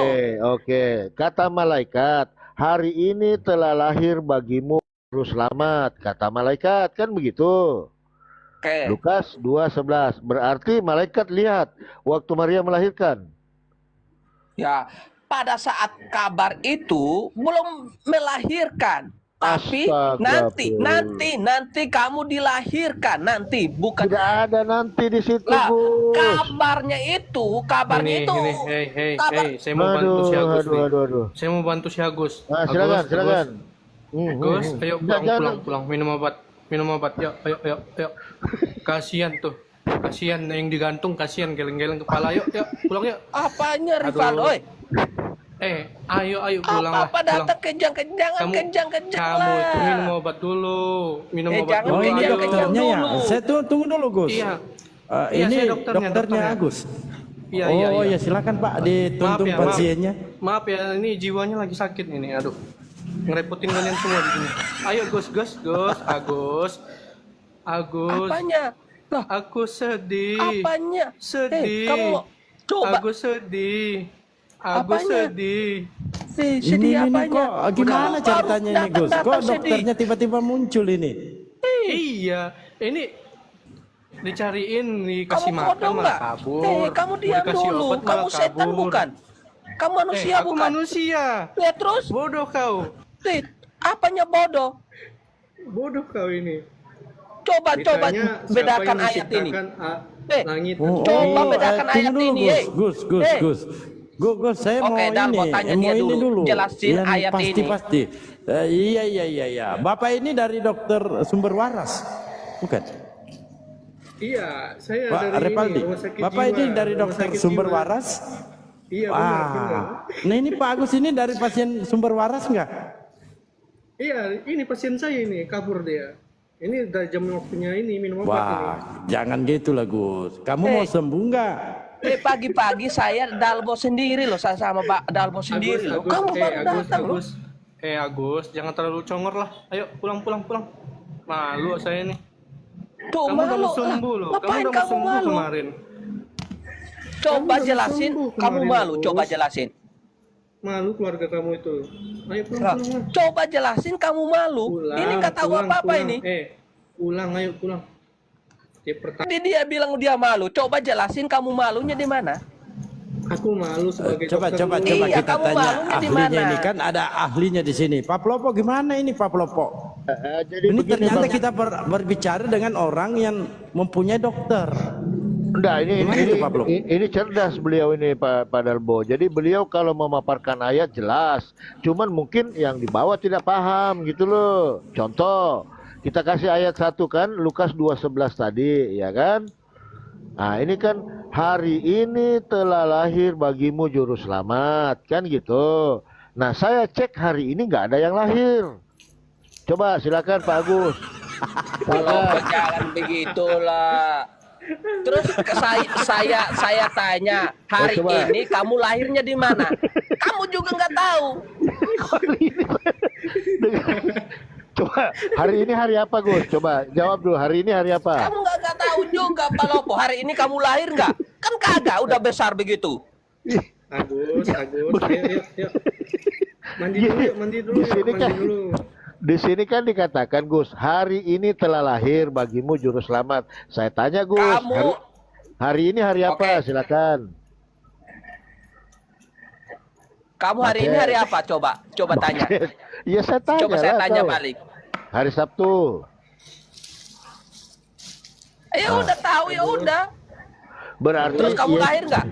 Oke. Kata malaikat, hari ini telah lahir bagimu Juru Selamat. Kata malaikat, kan begitu. Oke. Lukas 2:11. Berarti malaikat lihat waktu Maria melahirkan. Ya, pada saat kabar itu belum melahirkan. Tapi Astagfirullah. nanti kamu dilahirkan nanti bukan Tidak ada nanti di situ, lah. Gus. Kabarnya itu kabar- Saya mau bantu si Agus nih. Aduh. Saya mau bantu si Agus. Nah, silakan. Agus, ayo Jangan. pulang. Minum obat. Yuk. Kasihan tuh. Kasihan yang digantung, kasihan geleng-geleng kepala. Yuk, pulang yuk. apanya Aduh. Rivaldo? Ayo pulang lah. Apa datang kejang-kejangan Kamu itu lah. minum obat dulu. Minum obat jangan Oh, dulu. ini kejang-kejang dokternya ya. dulu. Saya tunggu dulu, Gus. Iya. Ini saya dokternya Agus. Iya. Oh ya, silakan Pak dituntun Maaf ya, pasiennya. Maaf ya, ini jiwanya lagi sakit ini. Aduh. Ngerepotin kalian semua di sini. Ayo Agus. Apanya? Lah, Aku sedih. apanya? Sedih. Kamu coba. Aku sedih. Aku Apanya? sedih. Sedih Ini apanya? kok gimana Kamu ceritanya ini Gus? Kok datang-datang sedih. dokternya tiba-tiba muncul ini? Iya, ini dicariin, dikasih Kamu makan bodoh malah nggak? kabur. Kamu diam Dikasih dulu. obat Kamu malah setan kabur. bukan? Kamu manusia Aku bukan? manusia. Ya terus? Bodoh kau. Apanya bodoh? Bodoh kau ini. Coba Ditanya siapa bedakan yang ayat ini. menciptakan Eh, langit. Coba bedakan tunggu ayat dulu, ini, Gus. Gus, saya Oke, mau Dal, ini, mau tanya mau dia ini dulu. dulu. Jelasin Yang ayat ini. pasti. Iya. Bapak ini dari dokter Sumber Waras, bukan? Iya, saya Pak dari Repaldi. ini, rumah sakit Bapak jiwa. ini dari Rumah dokter sakit Sumber jiwa. Waras. Iya, benar. Nah ini Pak Agus ini dari pasien Sumber Waras enggak? Iya, ini pasien saya ini, kabur dia. Ini udah jam waktunya ini minum obat ini. Wah, jangan gitu lah Gus. Kamu mau sembuh enggak? Pagi-pagi saya Dalbo sendiri loh, saya sama Pak Dalbo sendiri loh. Kamu baru datang loh. Agus, jangan terlalu congor lah. Ayo pulang. Malu saya nih. Tuh Kamu udah malu mau sembuh loh. Ngapain udah mau kamu sembuh malu? kemarin. Coba Kamu udah jelasin, sembuh kamu kemarin, malu. Bos. Coba jelasin. Malu keluarga kamu itu. Ayo Lah, pulang. coba jelasin kamu malu. Ini nggak tahu apa-apa ini. Pulang, ayo pulang. Dia pertama, Dia bilang dia malu. Coba jelasin kamu malunya di mana? aku malu sebagai Coba dokter. Iya, kita kamu tanya malunya di ahlinya mana? ini kan ada ahlinya di sini. Pak Plopo gimana ini Pak Plopo? Jadi Ini begini ternyata Bang. kita berbicara dengan orang yang mempunyai dokter. Enggak, Gimana itu, Pak Blok? ini cerdas beliau ini Pak Dalbo. Jadi beliau kalau memaparkan ayat jelas, cuman mungkin yang di bawah tidak paham gitu loh. Contoh, kita kasih ayat 1 kan, Lukas 2:11 tadi, ya kan? Nah, ini kan hari ini telah lahir bagimu juru selamat, kan gitu. Nah, saya cek hari ini nggak ada yang lahir. Coba silakan Pak Agus. Kalau jalan begitulah. Terus saya tanya, hari coba. ini kamu lahirnya di mana? Kamu juga nggak tahu. Coba, hari ini hari apa Gus? Coba jawab dulu, hari ini hari apa? Kamu nggak tahu juga, Pak Lopo. Hari ini kamu lahir nggak? Kan kagak, udah besar begitu. Agus, ayo. Mandi dulu. Di sini kan, di sini kan dikatakan Gus, hari ini telah lahir bagimu juru selamat. Saya tanya Gus, Kamu- hari ini hari apa? Oke. Silakan. Kamu hari ini hari apa? Coba tanya. Iya saya tanya. Coba saya lah, tanya tahu. balik. Hari Sabtu. Ya udah tahu, ya udah. Berarti Terus kamu iya, lahir nggak?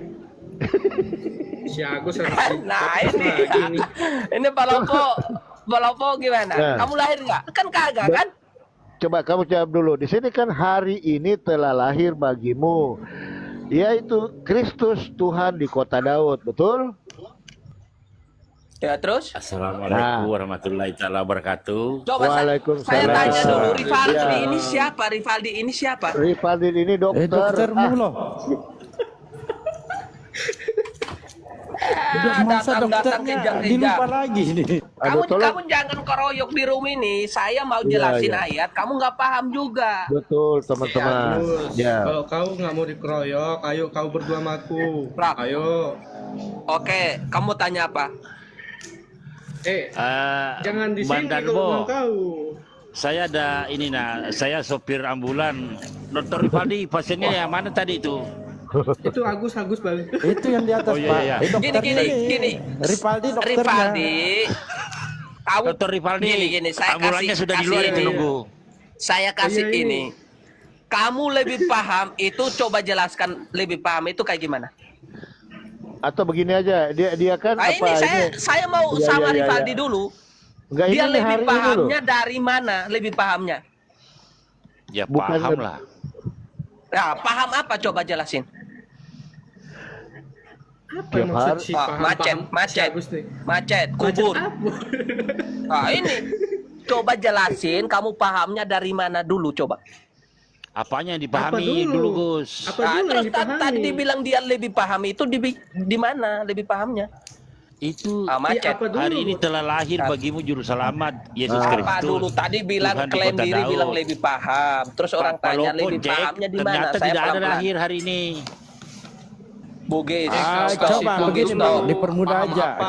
Si Agus harus Nah dipotong lagi nih. ini Pak Lopo gimana? Nah. Kamu lahir nggak? Kan kagak kan? Coba kamu jawab dulu. Di sini kan hari ini telah lahir bagimu, yaitu Kristus Tuhan di kota Daud, betul? Ya terus? Assalamualaikum warahmatullahi taala wabarakatuh. Coba Waalaikumsalam. saya tanya dulu, Waalaikumsalam. Rivaldi Ya. ini siapa? Rivaldi ini siapa? Rifaldin ini dokter. Doktermu loh. Masa Datang-datang dokternya kejang-kejang. dilupa lagi ini. Aduh, tolong. Kamu jangan keroyok di room ini. Saya mau Iya, jelasin iya. ayat, kamu nggak paham juga. Betul teman-teman. Agus, Ya. kalau kau nggak mau dikeroyok, ayo kau berdua sama aku. Rak. Ayo. Oke, kamu tanya apa? Jangan di Bang sini kalau Darbo, mau kau. saya ada ini saya sopir ambulan. Dokter Rivaldi, pasiennya yang mana tadi itu? Itu Agus balik. Itu yang di atas Oh, iya, Pak. iya. Dokternya Gini. Ripaldi dokternya. Rivaldi, kamu Dokter Rivaldi, gini, saya ambulannya kasih- sudah di luar kasih itu ini. nunggu. Saya kasih Iya, ini. ini. Kamu lebih paham itu, coba jelaskan lebih paham itu kayak gimana? Atau begini aja, dia kan Nah, apa ini saya mau Iya, sama iya, iya, Rivaldi iya. dulu. Enggak, Dia ini lebih hari ini loh. pahamnya dari mana? Lebih pahamnya? Ya Bukan paham lah. Nah, paham apa? Coba jelasin. Apa Tiap yang maksud hari. si Ah, paham-paham si macet, Agus nih? macet, kubur. Apa? Nah, ini coba jelasin. Kamu pahamnya dari mana dulu? Coba. Apanya yang Apa dipahami dulu? dulu, Gus? Apa Nah, dulu terus yang dipahami? tadi dibilang dia lebih paham itu di mana? Lebih pahamnya? Itu Macet. apa dulu? hari ini telah lahir bagimu juru selamat Yesus Apa Kristus. dulu tadi bilang Tuhan di klaim kota diri Daud. bilang lebih paham. Terus orang Pak tanya Palopo, lebih Jack, pahamnya di mana? ternyata Saya tidak ada pelan-pelan. lahir hari ini. Bugis. Coba begini Bang, dipermudah Paham aja. apa?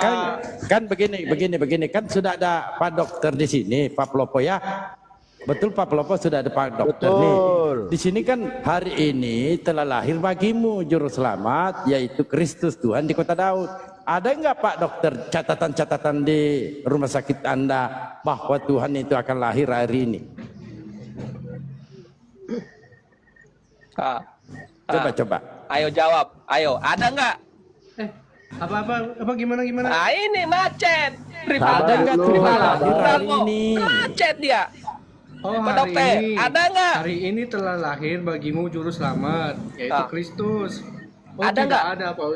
Kan begini kan sudah ada Pak Dokter di sini, Pak Plopo ya. Betul Pak Plopo sudah ada Pak Dokter nih. Betul. Di sini kan hari ini telah lahir bagimu juru selamat yaitu Kristus Tuhan di kota Daud. Ada enggak Pak Dokter catatan-catatan di rumah sakit Anda bahwa Tuhan itu akan lahir hari ini? Ah. Coba. Ayo jawab. Ayo, ada nggak? Apa gimana? Ah ini macet. Ada enggak dulu, Tuhan sabar. lahir hari Bravo. ini? Macet dia. Oh, Pak hari Dokter, ini. ada nggak? Hari ini telah lahir bagimu juru selamat, yaitu Ah. Kristus. Oh, Ada tidak nggak? ada, Pak.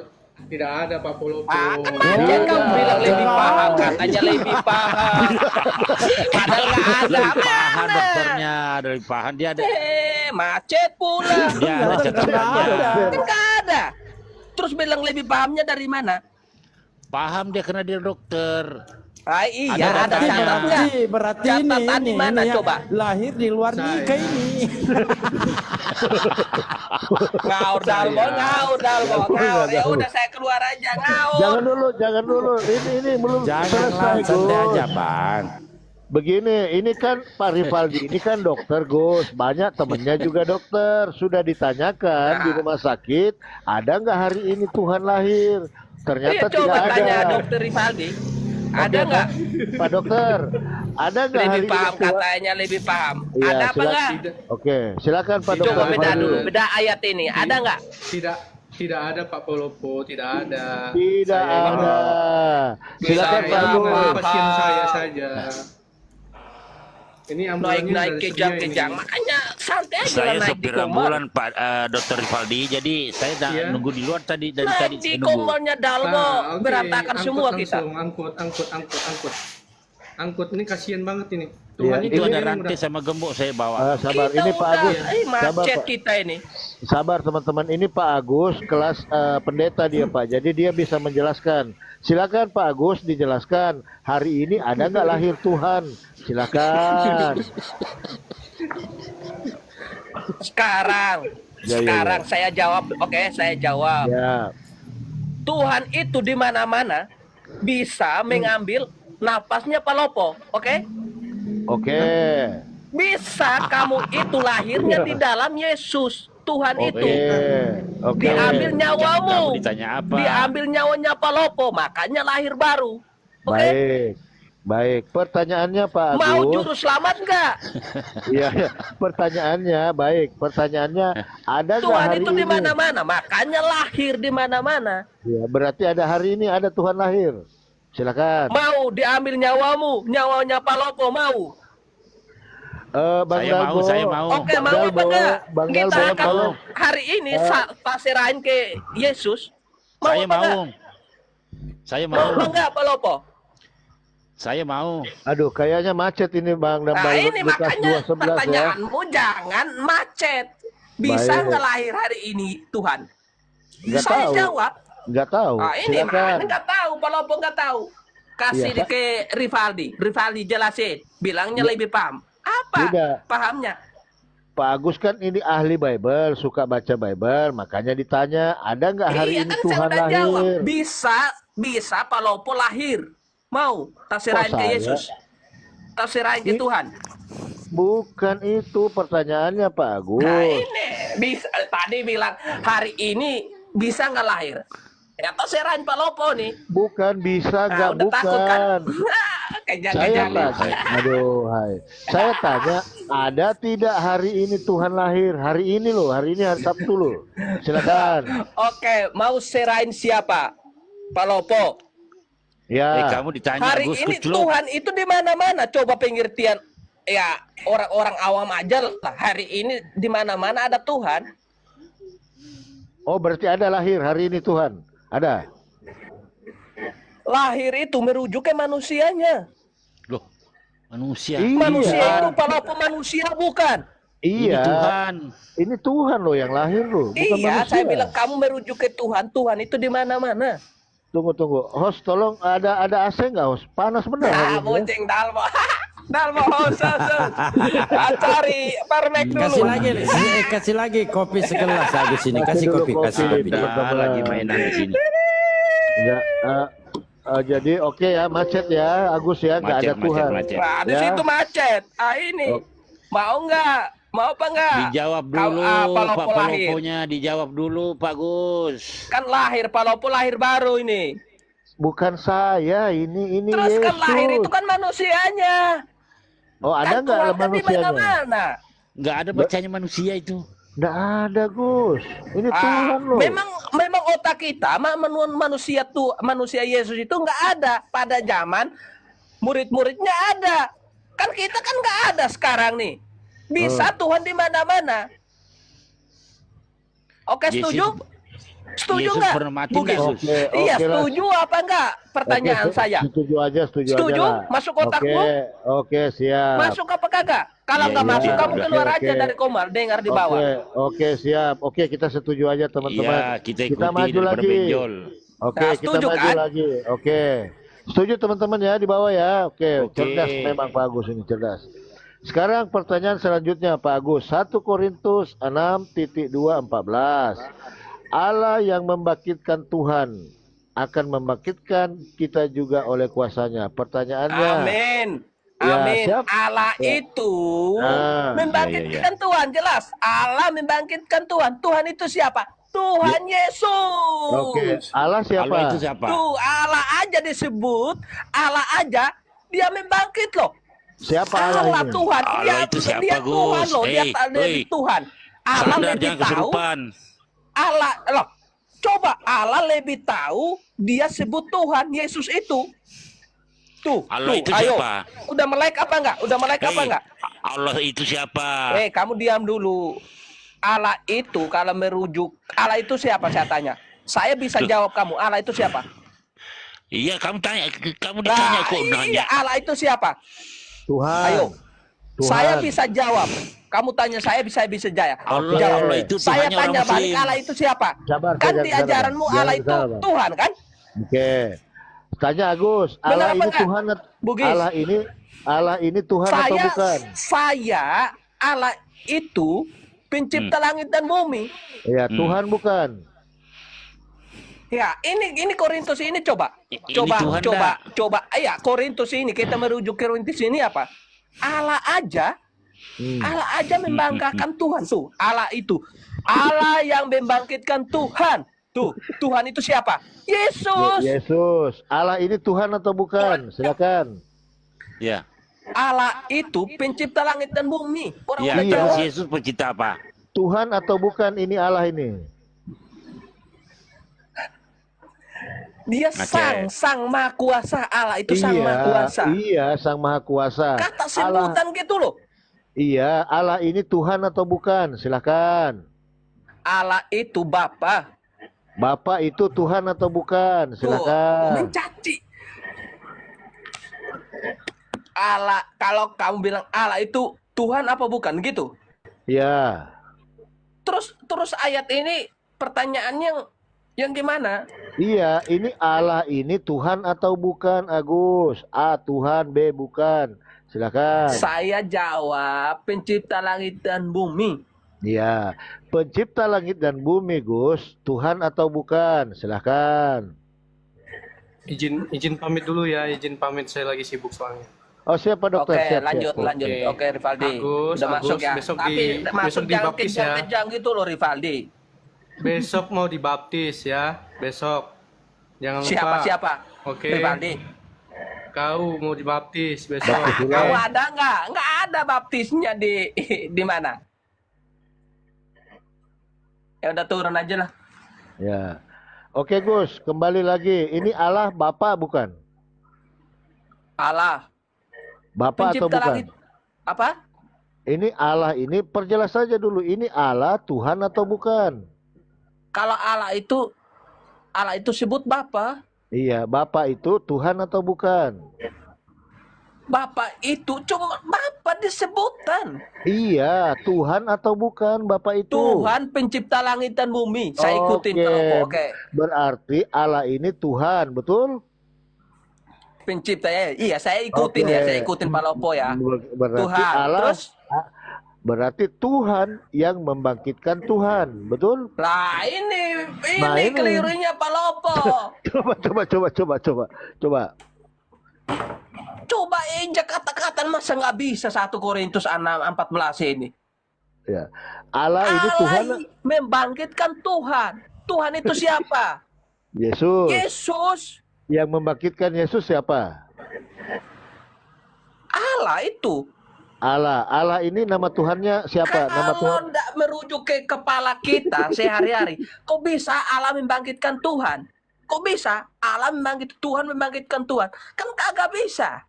Tidak ada, Pak Polopo. Ah, kan macet kamu bilang lebih paham, katanya lebih paham. Padahal nggak ada. Lebih paham Mana? dokternya, ada lebih paham dia ada. Macet pula. Dia ada catatannya. Kan nggak ada. Terus bilang lebih pahamnya dari mana? Paham dia karena dia dokter. Ah, iya, ada datanya. catatnya. Berarti Catatan ini di mana yang coba? lahir di luar nikah ini. Ngaur dalbo. Ya udah saya keluar aja ngaur. Jangan dulu. Ini belum Janganlah selesai, santai Gus. aja Bang. Begini, ini kan Pak Rivaldi ini kan dokter Gus, banyak temennya juga dokter. Sudah ditanyakan di rumah sakit, ada nggak hari ini Tuhan lahir? Iya, Ternyata coba tidak tanya ada. dokter Rivaldi. Ada nggak? Pak dokter, ada nggak hari Lebih ini paham Tuhan? katanya lebih paham. Iya, Ada apa silakan. nggak? Oke, silakan Pak dokter. Coba beda Rivaldi. dulu, beda ayat ini. Ada nggak? Tidak ada, Pak Polopo. Tidak ada. Tidak Saya ini ada. Silakan Saya Pak ini Gus. paham. pasien saya saja. Ini ambulannya Naik-naik dari kejang-kejang. sedia ini. Makanya santai aja Saya lah naik di sopir kombol. ambulan Pak Dokter Rivaldi. Jadi saya Iya. nunggu di luar dari tadi Naik di saya nunggu. kombolnya dalbo. Nah, oke. Berantakan Angkut semua langsung. kita. Angkut ini kasihan banget ini. Iya, Itu ini- ada rantai sama gembok saya bawa. Sabar, Kita ini Pak udah, Agus. Sabar macet Pak. kita ini. Sabar teman-teman, ini Pak Agus kelas pendeta dia Pak, jadi dia bisa menjelaskan. Silakan Pak Agus dijelaskan, hari ini ada nggak lahir Tuhan? Silakan. Sekarang, Ya, sekarang saya jawab. Oke, saya jawab. Ya, Tuhan itu di mana-mana bisa mengambil napasnya Palopo. Oke? oke. Bisa kamu itu lahirnya di dalam Yesus. Tuhan Oke. itu Oke. diambil nyawamu, Kamu ditanya apa? diambil nyawanya Palopo, makanya lahir baru. Oke? Baik. Baik, pertanyaannya Pak Mau Agus. juru selamat nggak? Iya, pertanyaannya baik. Pertanyaannya ada nggak Tuhan hari itu ini? di mana-mana, makanya lahir di mana-mana. Ya, berarti ada hari ini ada Tuhan lahir. Silakan. Mau diambil nyawamu, nyawanya Palopo mau. Bang Saya mau, Dalbo. saya mau. Oke, Bang mau apa Dalbo, enggak? Bang Kita Dalbo, akan tolong. hari ini tak serahin ke Yesus. Mau Saya apa enggak? mau. Saya Mau apa mau. enggak, Palopo? Saya mau. Aduh, kayaknya macet ini Bang dan Nah Bang ini Lukas makanya 211 ya. pertanyaanmu jangan macet. Bisa Baik. nggak lahir hari ini Tuhan? Nggak Saya tahu. jawab. Nggak tahu. Ah ini Silakan. makanya nggak tahu, Palopo nggak tahu. Kasih Iya, ke Rivaldi, Rivaldi jelasin. Bilangnya lebih paham. Apa Tidak. pahamnya? Pak Agus kan ini ahli Bible, suka baca Bible, makanya ditanya, ada nggak hari Iya ini kan saya Tuhan udah jawab. lahir? Bisa Palopo lahir. Mau tafsiran Kok ke saya? Yesus. Tafsiran ke Tuhan. Bukan itu pertanyaannya Pak Agus. Nah ini bisa tadi bilang hari ini bisa nggak lahir? Ya tafsiran Palopo nih. Bukan bisa Nah, nggak udah takut kan? bukan. Saya Kejang-kejang. tanya, aduh, hai. Saya tanya, ada tidak hari ini Tuhan lahir? Hari ini loh, hari ini hari Sabtu loh. Silakan. Oke, mau serahin siapa? Palopo. Ya. Kamu ditanya Hari Gus ini Gus dulu. Tuhan itu di mana-mana. Coba pengertian ya orang-orang awam aja lah. Hari ini di mana-mana ada Tuhan. Oh, berarti ada lahir hari ini Tuhan. Ada. Lahir itu merujuk ke manusianya. Loh, manusia. Iya. Manusia itu Palopo manusia bukan? Ini Iya. Tuhan. Ini Tuhan loh yang lahir loh, bukan Iya, manusia. saya bilang kamu merujuk ke Tuhan. Tuhan itu di mana-mana. Tunggu. Host, tolong ada AC nggak, host? Panas bener hari Ah, ini ya. bucing Dalmo. Dalmo, sus. Cari permek Kasih dulu. lagi, kasih lagi kopi segelas Agus ini. Kasih dulu kopi, kasih kopi. teman-teman. Udah lagi mainan di sini. Nggak, jadi oke ya, macet ya, Agus ya, nggak ada Tuhan. Macet. Nah, di Ya. situ macet. Ah, ini. Oh. Mau nggak? Mau apa nggak? Dijawab Kau, dulu, Palopo Pak lahir. Paloponya dijawab dulu, Pak Gus. Kan lahir, Palopo lahir baru ini. Bukan saya, ini Terus Yesus. kan lahir itu kan manusianya. Oh, ada Kan nggak Tuhan kan di manusianya? mana-mana. Nggak ada bacanya manusia itu. Nggak ada, Gus. Ini Tuhan loh. Memang otak kita manusia Yesus itu nggak ada pada zaman murid-muridnya ada. Kan kita kan nggak ada sekarang nih. Bisa Tuhan di mana-mana. Oke, Yesus- setuju? Setuju Yesus nggak? pernah mati Bugis? nggak, Gus? Iya, Oke lah. setuju apa enggak? Pertanyaan Oke, saya. Setuju aja Setuju? lah. Masuk otakmu? Oke, siap. Masuk apa kagak? Kalau Iya, nggak iya, masuk, iya, kamu udah. keluar Oke, aja oke. dari komar, dengar di bawah. Oke, siap. Oke, kita setuju aja teman-teman. Iya, kita ikuti maju daripada lagi. benjol. Oke, Nah, kita setuju maju kan? lagi. Oke. Setuju teman-teman ya di bawah ya. Oke, Oke. cerdas memang Pak Agus ini cerdas. Sekarang pertanyaan selanjutnya Pak Agus. 1 Korintus 6:2-14. Allah yang membangkitkan Tuhan akan membangkitkan kita juga oleh kuasanya. Pertanyaannya. Amin. Ya, Amin. siap. Allah Ya. itu Nah, membangkitkan Tuhan, jelas. Allah membangkitkan Tuhan. Tuhan itu siapa? Tuhan Yesus. Oke, Allah siapa? Allah itu siapa? Tuh, Allah aja disebut, Allah aja dia membangkit loh. Siapa Allah Allah ini? Tuhan, Allah itu siapa, dia Tuhan Gus? loh, dia Hei, Tuhan. Allah Sadar lebih jangan tahu. kesurupan. Allah loh. Coba Allah lebih tahu, dia sebut Tuhan Yesus itu. Tuh, Allah itu ayo. siapa? Udah melek apa enggak? Udah melek apa Hei, enggak? Allah itu siapa? Kamu diam dulu. Allah itu kalau merujuk, Allah itu siapa saya tanya? Saya bisa Tuh. jawab kamu. Allah itu siapa? Iya, kamu tanya, kamu ditanya kok iya, nanya. Allah itu siapa? Tuhan. Ayo. Tuhan. Saya bisa jawab. Kamu tanya saya bisa jawab. Allah, Jawab. Allah itu Saya Tuhannya tanya orang balik, Muslim. Allah itu siapa? Sabar, Kan sabar, di sabar, ajaranmu Bang. Allah Jangan itu sabar. Tuhan kan? Oke. Tanya Agus, Benar Allah apa ini enggak? Tuhan Bugis. Allah ini Tuhan atau bukan? Saya Allah itu pencipta langit dan bumi. Ya, Tuhan bukan. Ya, ini Korintus ini coba. Ini Coba Tuhan coba dah. coba. Ya, Korintus ini kita merujuk ke Korintus ini apa? Allah aja Allah aja membanggakan Tuhan tuh. Allah itu. Allah yang membangkitkan Tuhan. Tuh, Tuhan itu siapa? Yesus. Yesus. Allah ini Tuhan atau bukan? Silakan. Ya, Allah itu pencipta langit dan bumi. Orang ya. udah Iya. jawab. Terus Yesus pencipta apa? Tuhan atau bukan ini Allah ini? Dia Oke. sang maha kuasa. Allah itu sang maha kuasa. Iya, Sang Maha Kuasa. Kata Allah, sebutan gitu loh. iya, Allah ini Tuhan atau bukan? Silakan. Allah itu Bapa. Bapak itu Tuhan atau bukan? Tuh, Silakan. mencaci. Allah, kalau kamu bilang Allah itu Tuhan apa bukan gitu? Ya. Terus ayat ini pertanyaannya yang gimana? Iya, ini Allah ini Tuhan atau bukan, Agus? A, Tuhan, B, bukan. Silakan. Saya jawab pencipta langit dan bumi. Iya, pencipta langit dan bumi, Gus. Tuhan atau bukan? Silakan. Izin pamit dulu ya, izin pamit, saya lagi sibuk soalnya. Oh, siapa dokter? Oke, Siap, lanjut, siap. lanjut. Oke. Oke, Rivaldi. Udah Agus, masuk ya. besok Tapi besok masuk yang dibaptis ya. kejang-kejang gitu loh, Rivaldi. Besok mau dibaptis ya, besok. Jangan lupa. Siapa? Oke. Rivaldi. Kau mau dibaptis besok. Baptis Kau ulang. ada nggak? Nggak ada baptisnya di mana? Ya udah turun aja lah. Ya. Oke, Gus, kembali lagi. Ini Allah Bapa bukan? Allah. Bapa atau Pencipta bukan? langit. Apa? Ini Allah ini perjelas saja dulu. Ini Allah Tuhan atau bukan? Kalau Allah itu sebut Bapa. Iya, Bapa itu Tuhan atau bukan? Bapak itu cuma Bapak disebutan. Iya, Tuhan atau bukan Bapak itu? Tuhan pencipta langit dan bumi. Saya ikutin Oke, kalau oke. berarti Allah ini Tuhan, betul? Pencipta ya. Iya, saya ikutin Oke. ya. Saya ikutin Pak Lopo ya. Berarti Tuhan. Allah, Terus berarti Tuhan yang membangkitkan Tuhan, betul? lah ini Nah, ini. kelirunya Pak Lopo. Coba. Coba injak kata-kata masa nggak bisa 1 Korintus 6:14 ini. Ya, Allah ini Tuhan, membangkitkan Tuhan. Tuhan itu siapa? Yesus. Yesus. Yang membangkitkan Yesus siapa? Allah itu. Allah ini nama Tuhannya siapa? Nama Tuhan. Kalau tidak merujuk ke kepala kita sehari-hari, kok bisa Allah membangkitkan Tuhan? Kok bisa Allah membangkitkan Tuhan? Kan kagak bisa.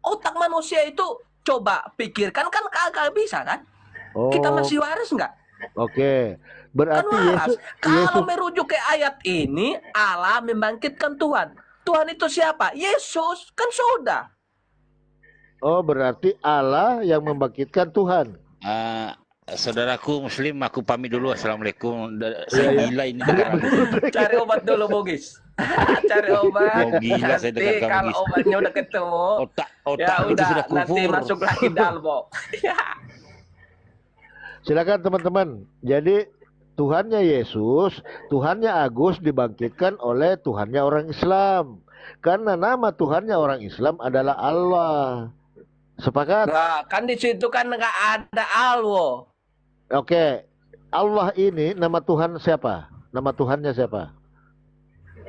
Otak manusia itu coba pikirkan kan kagak bisa kan? Oh, Kita masih waras nggak? oke. Kan Berarti waras. Kalau Yesus. merujuk ke ayat ini, Allah membangkitkan Tuhan. Tuhan itu siapa? Yesus. Kan sudah. Oh, berarti Allah yang membangkitkan Tuhan. Saudaraku Muslim, aku pamit dulu. Assalamualaikum. Saya gila ini dengar aku. Cari obat dulu, Bugis. Cari obat. Oh, gila, saya dengar Nanti kamu, kalau Bugis. obatnya udah ketemu, Otak ya itu udah sudah nanti kufur. masuk lagi dalbo. Ya. Silakan teman-teman. Jadi Tuhannya Yesus, Tuhannya Agus dibangkitkan oleh Tuhannya orang Islam. Karena nama Tuhannya orang Islam adalah Allah. Sepakat? Nah, kan di situ kan nggak ada alwo. Oke. Allah ini nama Tuhan siapa? Nama Tuhannya siapa?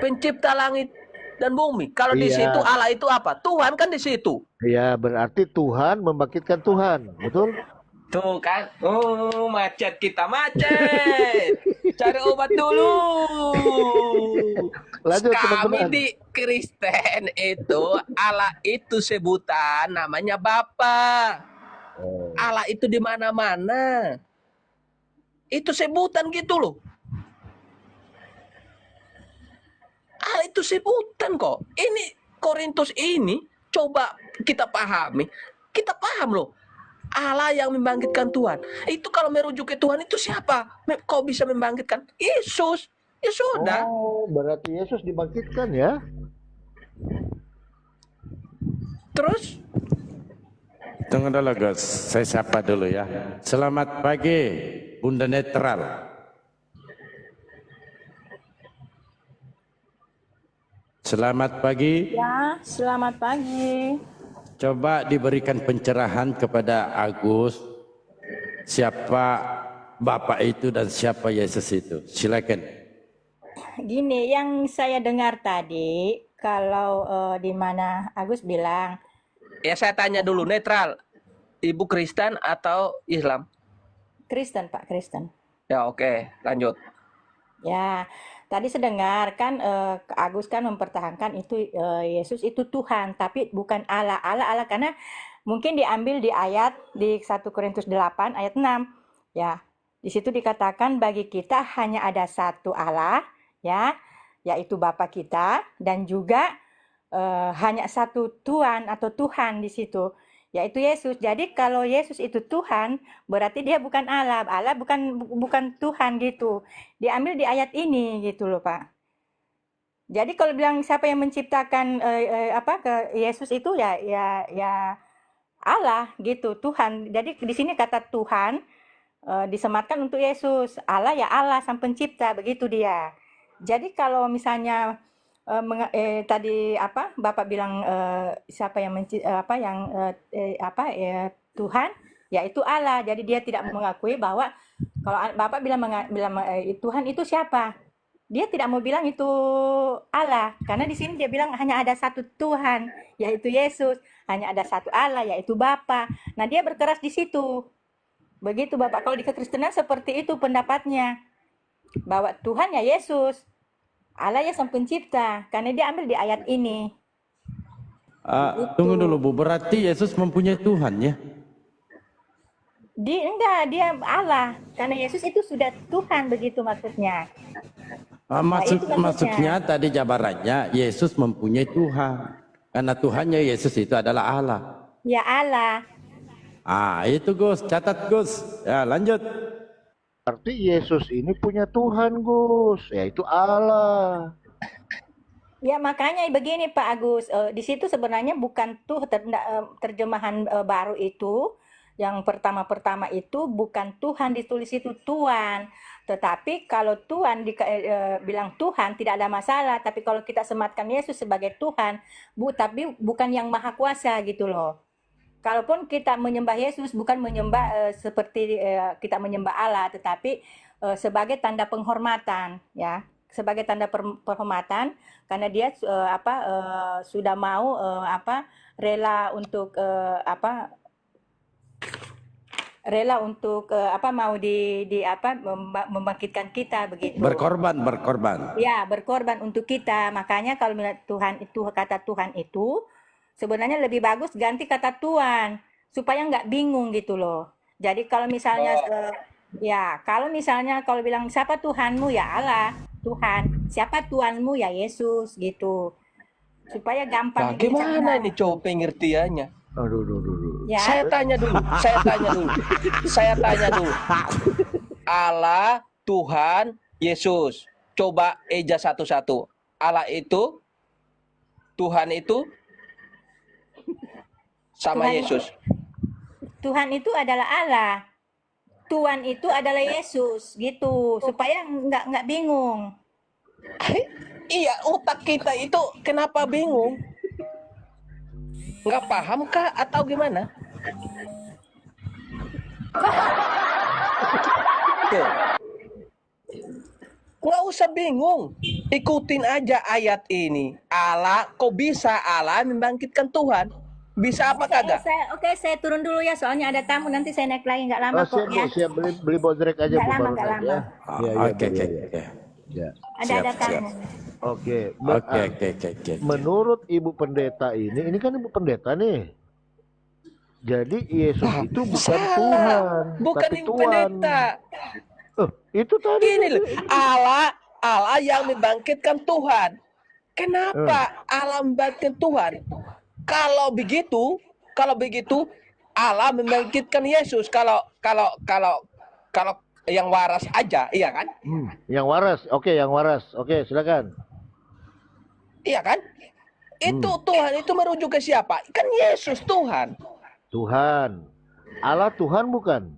Pencipta langit dan bumi. Kalau di Iya. situ Allah itu apa? Tuhan kan di situ. Ya, berarti Tuhan membangkitkan Tuhan. Betul? Tuh kan, macet kita macet. Cari obat dulu. Lanjut, Kami teman-teman. di Kristen itu Allah itu sebutan namanya Bapa. Allah itu di mana-mana. Itu sebutan gitu loh. Allah itu sebutan kok. Ini Korintus ini coba kita pahami. Kita paham loh. Allah yang membangkitkan Tuhan. Itu kalau merujuk ke Tuhan itu siapa? Kok bisa membangkitkan? Yesus. Ya sudah. Oh, berarti Yesus dibangkitkan ya? Terus Tunggu dulu Gus, saya sapa dulu ya. Selamat pagi, Bunda Netral. Selamat pagi. Ya, selamat pagi. Coba diberikan pencerahan kepada Agus, siapa Bapak itu dan siapa Yesus itu. Silakan. Gini, yang saya dengar tadi, kalau di mana Agus bilang, ya saya tanya dulu netral. Ibu Kristen atau Islam? Kristen Pak, Kristen. Ya oke, lanjut. Ya, tadi saya dengar kan Agus kan mempertahankan itu Yesus itu Tuhan, tapi bukan Allah. Allah karena mungkin diambil di ayat di 1 Korintus 8 ayat 6. Ya, di situ dikatakan bagi kita hanya ada satu Allah, ya, yaitu Bapa kita, dan juga hanya satu Tuhan atau Tuhan di situ, yaitu Yesus. Jadi kalau Yesus itu Tuhan, berarti dia bukan Allah. Allah bukan Tuhan gitu. Diambil di ayat ini gitu loh, Pak. Jadi kalau bilang siapa yang menciptakan ke Yesus itu ya Allah gitu, Tuhan. Jadi di sini kata Tuhan disematkan untuk Yesus. Allah ya Allah sang pencipta, begitu dia. Jadi kalau misalnya tadi Bapak bilang siapa yang Tuhan, yaitu Allah. Jadi dia tidak mengakui bahwa kalau Bapak bilang Tuhan itu siapa? Dia tidak mau bilang itu Allah, karena di sini dia bilang hanya ada satu Tuhan, yaitu Yesus. Hanya ada satu Allah, yaitu Bapa. Nah, dia berkeras di situ. Begitu Bapak. Kalau di kekristenan seperti itu pendapatnya. Bahwa Tuhan ya Yesus. Allah ya sang pencipta, karena dia ambil di ayat ini. Tunggu dulu Bu, berarti Yesus mempunyai Tuhan ya? Dia Allah, karena Yesus itu sudah Tuhan, begitu maksudnya. Maksudnya tadi jabarannya Yesus mempunyai Tuhan. Karena Tuhannya Yesus itu adalah Allah. Ya Allah. Itu Gus, catat Gus. Ya, lanjut. Berarti Yesus ini punya Tuhan, Gus, yaitu Allah. Ya makanya begini Pak Agus, di situ sebenarnya bukan terjemahan baru itu, yang pertama-pertama itu bukan Tuhan ditulis itu Tuhan. Tetapi kalau Tuhan bilang Tuhan tidak ada masalah, tapi kalau kita sematkan Yesus sebagai Tuhan, tapi bukan yang maha kuasa gitu loh. Kalaupun kita menyembah Yesus bukan menyembah seperti kita menyembah Allah, tetapi sebagai tanda penghormatan, ya, sebagai tanda penghormatan karena dia sudah mau rela untuk mau membangkitkan kita begitu. Berkorban. Ya, berkorban untuk kita. Makanya kalau Tuhan itu kata Tuhan itu sebenarnya lebih bagus ganti kata Tuhan supaya nggak bingung gitu loh. Jadi kalau misalnya kalau bilang siapa Tuhanmu ya Allah, Tuhan. Siapa Tuhanmu ya Yesus gitu. Supaya gampang Bagaimana ini coba pengertiannya? Aduh. Ya. Saya tanya dulu. Allah, Tuhan, Yesus. Coba eja satu-satu. Allah itu, Tuhan itu, sama Tuhan, Yesus. Tuhan itu adalah Allah. Tuhan itu adalah Yesus gitu. Supaya nggak bingung. Iya, otak kita itu kenapa bingung? Nggak paham kah atau gimana? Tuh. Nggak usah bingung. Ikutin aja ayat ini. Allah, kok bisa Allah membangkitkan Tuhan? Bisa apa kagak? Oke, saya turun dulu ya. Soalnya ada tamu. Nanti saya naik lagi. Nggak lama kok ya. Siap, beli bodrek aja Bu, baru Nggak naik, lama. ya. Oke. Ya. Ada tamu. Oke. Oke. Menurut Ibu Pendeta ini kan Ibu Pendeta nih. Jadi Yesus itu bukan Tuhan, Bukan tapi Ibu Tuhan. Pendeta. Itu tadi. Ini loh, Allah yang membangkitkan Tuhan. Kenapa Allah membangkitkan Tuhan? Kalau begitu Allah membangkitkan Yesus. Kalau yang waras aja, iya kan? Yang waras. Yang waras. Oke, silakan. Iya kan? Itu Tuhan itu merujuk ke siapa? Kan Yesus Tuhan. Tuhan. Allah Tuhan bukan?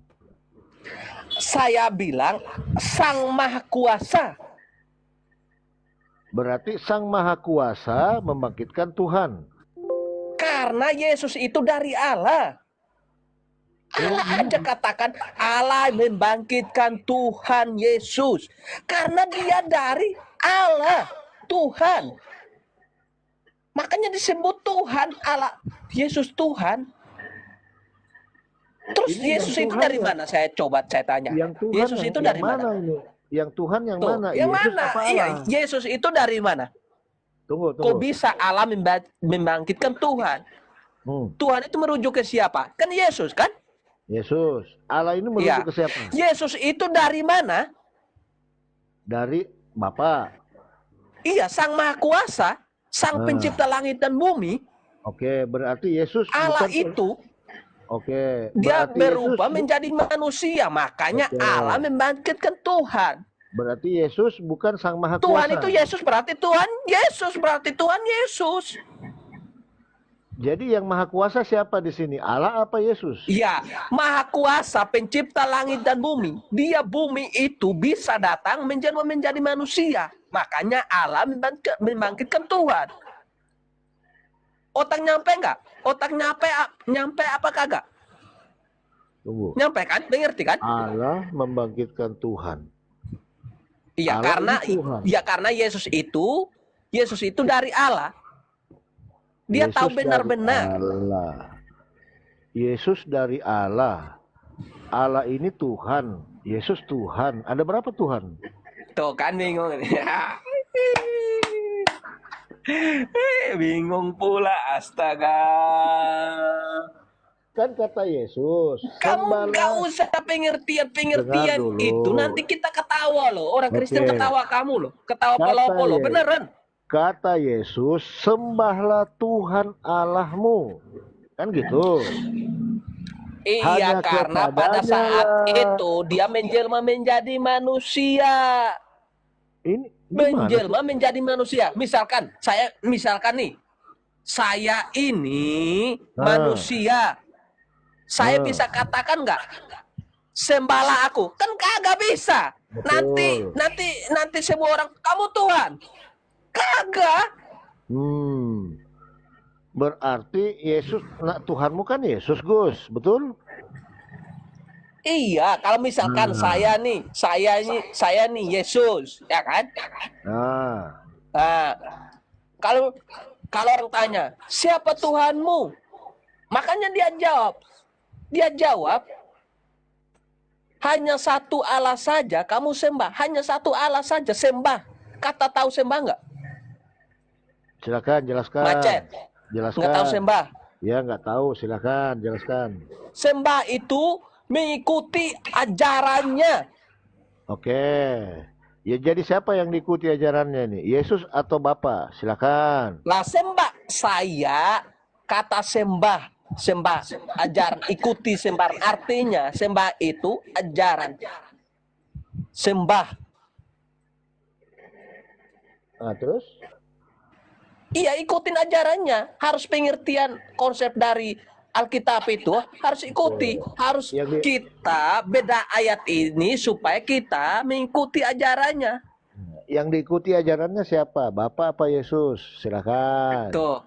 Saya bilang Sang Maha Kuasa. Berarti Sang Maha Kuasa membangkitkan Tuhan. Karena Yesus itu dari Allah. Allah aja katakan Allah membangkitkan Tuhan Yesus. Karena dia dari Allah, Tuhan. Makanya disebut Tuhan, Allah, Yesus Tuhan. Terus Ini Yesus yang itu Tuhan dari ya? mana? Saya coba saya tanya. Yang Tuhan Yesus itu dari mana? Ini? Yang Tuhan yang Tuh, mana? yang Yesus mana? apa Iya, Allah? Yesus itu dari mana? Tunggu. Kok bisa Allah membangkitkan Tuhan? Tuhan itu merujuk ke siapa? Kan Yesus kan? Yesus. Allah ini merujuk Iya. ke siapa? Yesus itu dari mana? Dari Bapa. Iya, Sang Maha Kuasa, Sang Pencipta langit dan bumi. Oke, berarti Yesus Allah bukan... itu Oke, dia berarti berubah Yesus... menjadi manusia, makanya Oke. Allah membangkitkan Tuhan. Berarti Yesus bukan Sang Maha Tuhan Kuasa. itu Yesus berarti Tuhan Yesus berarti Tuhan Yesus. Jadi yang Maha Kuasa siapa di sini? Allah apa Yesus? Iya, Maha Kuasa, Pencipta langit dan bumi. Dia bumi itu bisa datang menjadi manusia. Makanya Allah membangkitkan Tuhan. Otak nyampe nggak? Otak nyampe apa kagak? Tunggu. Nyampe kan? Mengerti kan? Allah membangkitkan Tuhan. Iya, Allah itu Tuhan. karena Yesus itu dari Allah. Dia Yesus tahu dari benar-benar. Allah. Yesus dari Allah. Allah ini Tuhan. Yesus Tuhan. Ada berapa Tuhan? Tuh kan bingung. Bingung pula, astaga. Kan kata Yesus. Kamu nggak sembahlah. usah pengertian Dengar dulu. itu. Nanti kita ketawa loh. Orang Kristen Oke. ketawa kamu loh. Ketawa Kata palopo loh. Yesus. Beneran. kata Yesus, sembahlah Tuhan Allahmu. Kan gitu. Iya, Hanya karena pada kepadanya saat lah. itu dia menjelma menjadi manusia. Ini gimana sih? Menjelma menjadi manusia. Misalkan nih, saya ini manusia. Saya bisa katakan nggak, sembahlah aku? Kan kagak bisa. Betul. Nanti semua orang, kamu Tuhan. Kagak. Berarti Yesus, Tuhanmu kan Yesus, Gus, betul? Iya, kalau misalkan saya nih Yesus, ya kan? Nah, Nah, kalau orang tanya, siapa Tuhanmu? Makanya dia jawab, hanya satu Allah saja kamu sembah, hanya satu Allah saja sembah. Kata tahu sembah nggak? silakan jelaskan. Macet. Jelaskan. Nggak tahu sembah. Ya, nggak tahu, silakan jelaskan. Sembah itu mengikuti ajarannya. Oke. Ya, jadi siapa yang diikuti ajarannya nih? Yesus atau Bapa? Silakan. Lah sembah, saya kata sembah, ajaran, ikuti sembah. Artinya sembah itu ajaran. Sembah. Nah, terus? Iya, ikutin ajarannya. Harus pengertian konsep dari Alkitab itu harus ikuti. Harus kita beda ayat ini supaya kita mengikuti ajarannya. Yang diikuti ajarannya siapa? Bapak apa Yesus? Silakan. Tuh.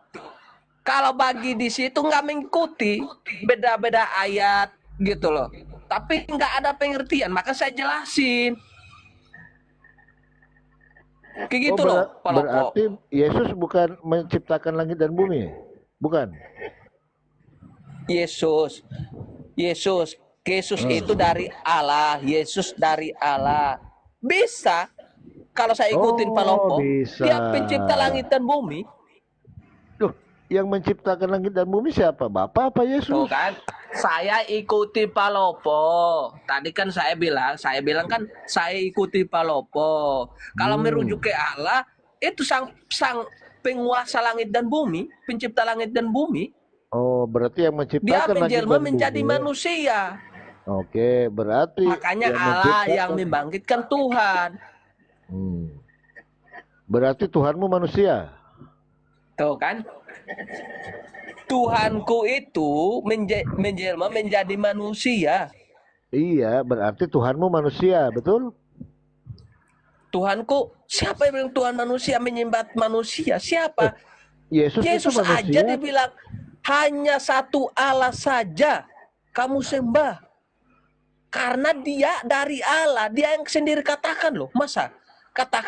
Kalau bagi di situ nggak mengikuti beda-beda ayat gitu loh. Tapi nggak ada pengertian, maka saya jelasin. Kayak gitu loh. Berarti Yesus bukan menciptakan langit dan bumi? Bukan? Yesus itu dari Allah. Yesus dari Allah. Bisa. Kalau saya ikutin Palopo, bisa. dia pencipta langit dan bumi. Loh, yang menciptakan langit dan bumi siapa? Bapak apa Yesus? Tuh kan, saya ikuti Palopo. Tadi kan saya bilang kan saya ikuti Palopo. Kalau merujuk ke Allah, itu sang penguasa langit dan bumi, pencipta langit dan bumi. Oh, berarti yang Dia menciptakan langit menjelma dan menjadi bumi. manusia. Oke, berarti Makanya yang Allah menciptakan- yang membangkitkan Tuhan. Berarti Tuhanmu manusia. Tuh kan? Tuhanku itu menjelma menjadi manusia. Iya, berarti Tuhanmu manusia, betul? Tuhanku, siapa yang bilang Tuhan manusia menyembah manusia? Siapa? Yesus Yesus itu manusia. aja dibilang hanya satu Allah saja kamu sembah. Karena dia dari Allah, dia yang sendiri katakan loh. Masa kata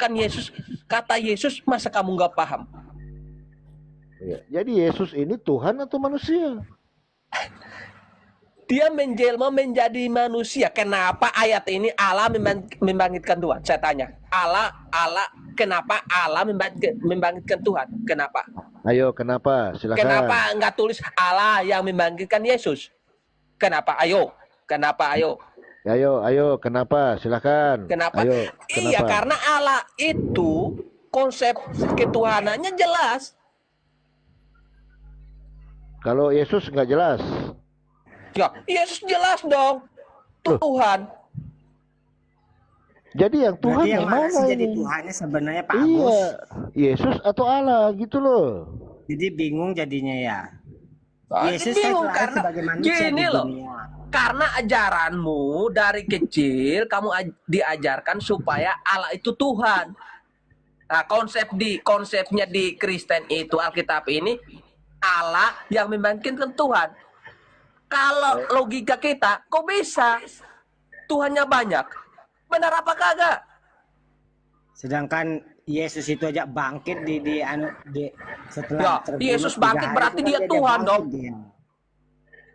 Yesus, masa kamu nggak paham? Iya. Jadi Yesus ini Tuhan atau manusia? Dia menjelma menjadi manusia. Kenapa ayat ini Allah membangkitkan Tuhan? Saya tanya. Kenapa Allah membangkitkan Tuhan? Kenapa? Ayo, kenapa? Silakan. Kenapa nggak tulis Allah yang membangkitkan Yesus? Kenapa? Ayo. Kenapa? Ayo. Ayo, kenapa? Silakan. Kenapa? Ayo, Iya, kenapa? karena Allah itu konsep ketuhanannya jelas. Kalau Yesus nggak jelas. Ya, Yesus jelas dong. Tuhan. Jadi yang Tuhan Berarti yang mana sih jadi ini? Tuhannya sebenarnya Pak Iya, Agus? Yesus atau Allah gitu loh. Jadi bingung jadinya ya. Yesus Bingung kan karena sebagai manusia gini di loh. dunia. Karena ajaranmu dari kecil kamu diajarkan supaya Allah itu Tuhan. Nah, konsepnya di Kristen itu Alkitab ini Allah yang membangkitkan Tuhan. Kalau logika kita, kok bisa Tuhannya banyak? Benar apa kagak? Sedangkan Yesus itu aja bangkit di setelah Ya, terbunuh Yesus 3 bangkit hari berarti itu dia aja Tuhan bangkit dong. dia.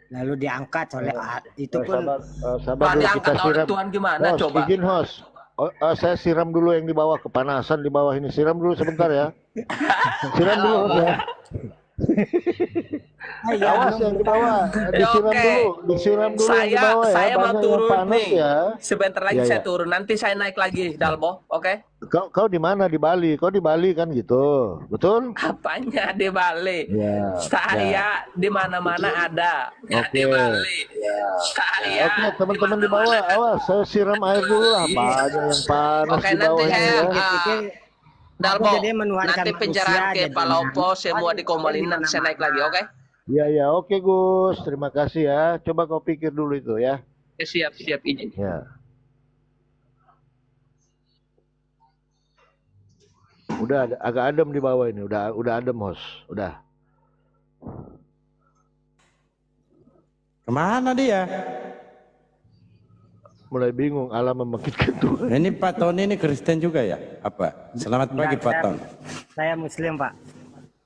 Lalu diangkat oleh itu pun Sabar Nah, dulu, diangkat kita oleh siram. Tuhan gimana Host, coba? izin host. Saya siram dulu yang di bawah, kepanasan di bawah ini. Siram dulu sebentar ya. Siram dulu ya. Iya, Awas belum yang di bawah, Ya, oke. disiram dulu yang di Saya bawah ya, saya mau banyak yang turun panas nih. ya. Sebentar lagi Ya saya ya. turun. Nanti saya naik lagi, Dalmo. Oke? Kau di mana di Bali? Kau di Bali kan gitu, betul? Apanya di Bali? Ya, ya. Saya di mana-mana ada. Ya di Oke. Bali. Ya. Saya Oke, di teman-teman di mana-mana bawah, ada. awas, saya siram air dulu lah. Banyak yang panas Oke, di nanti bawah ini saya ya. pikir aku Dalmo, jadi menuhankan nanti manusia pencerahan ke jadinya. Palopo semua Aduh, dikomelin di nanti saya naik mana-mana. lagi, oke? Ya ya, oke Gus, terima kasih ya. Coba kau pikir dulu itu ya. Ya, siap izin. Ya. Udah agak adem di bawah ini, udah adem host, udah. Kemana dia? Mulai bingung Allah membangkitkan Tuhan. Ini Pak Tony ini Kristen juga ya? Apa? Selamat pagi Enggak, Pak Ton. saya Muslim, Pak.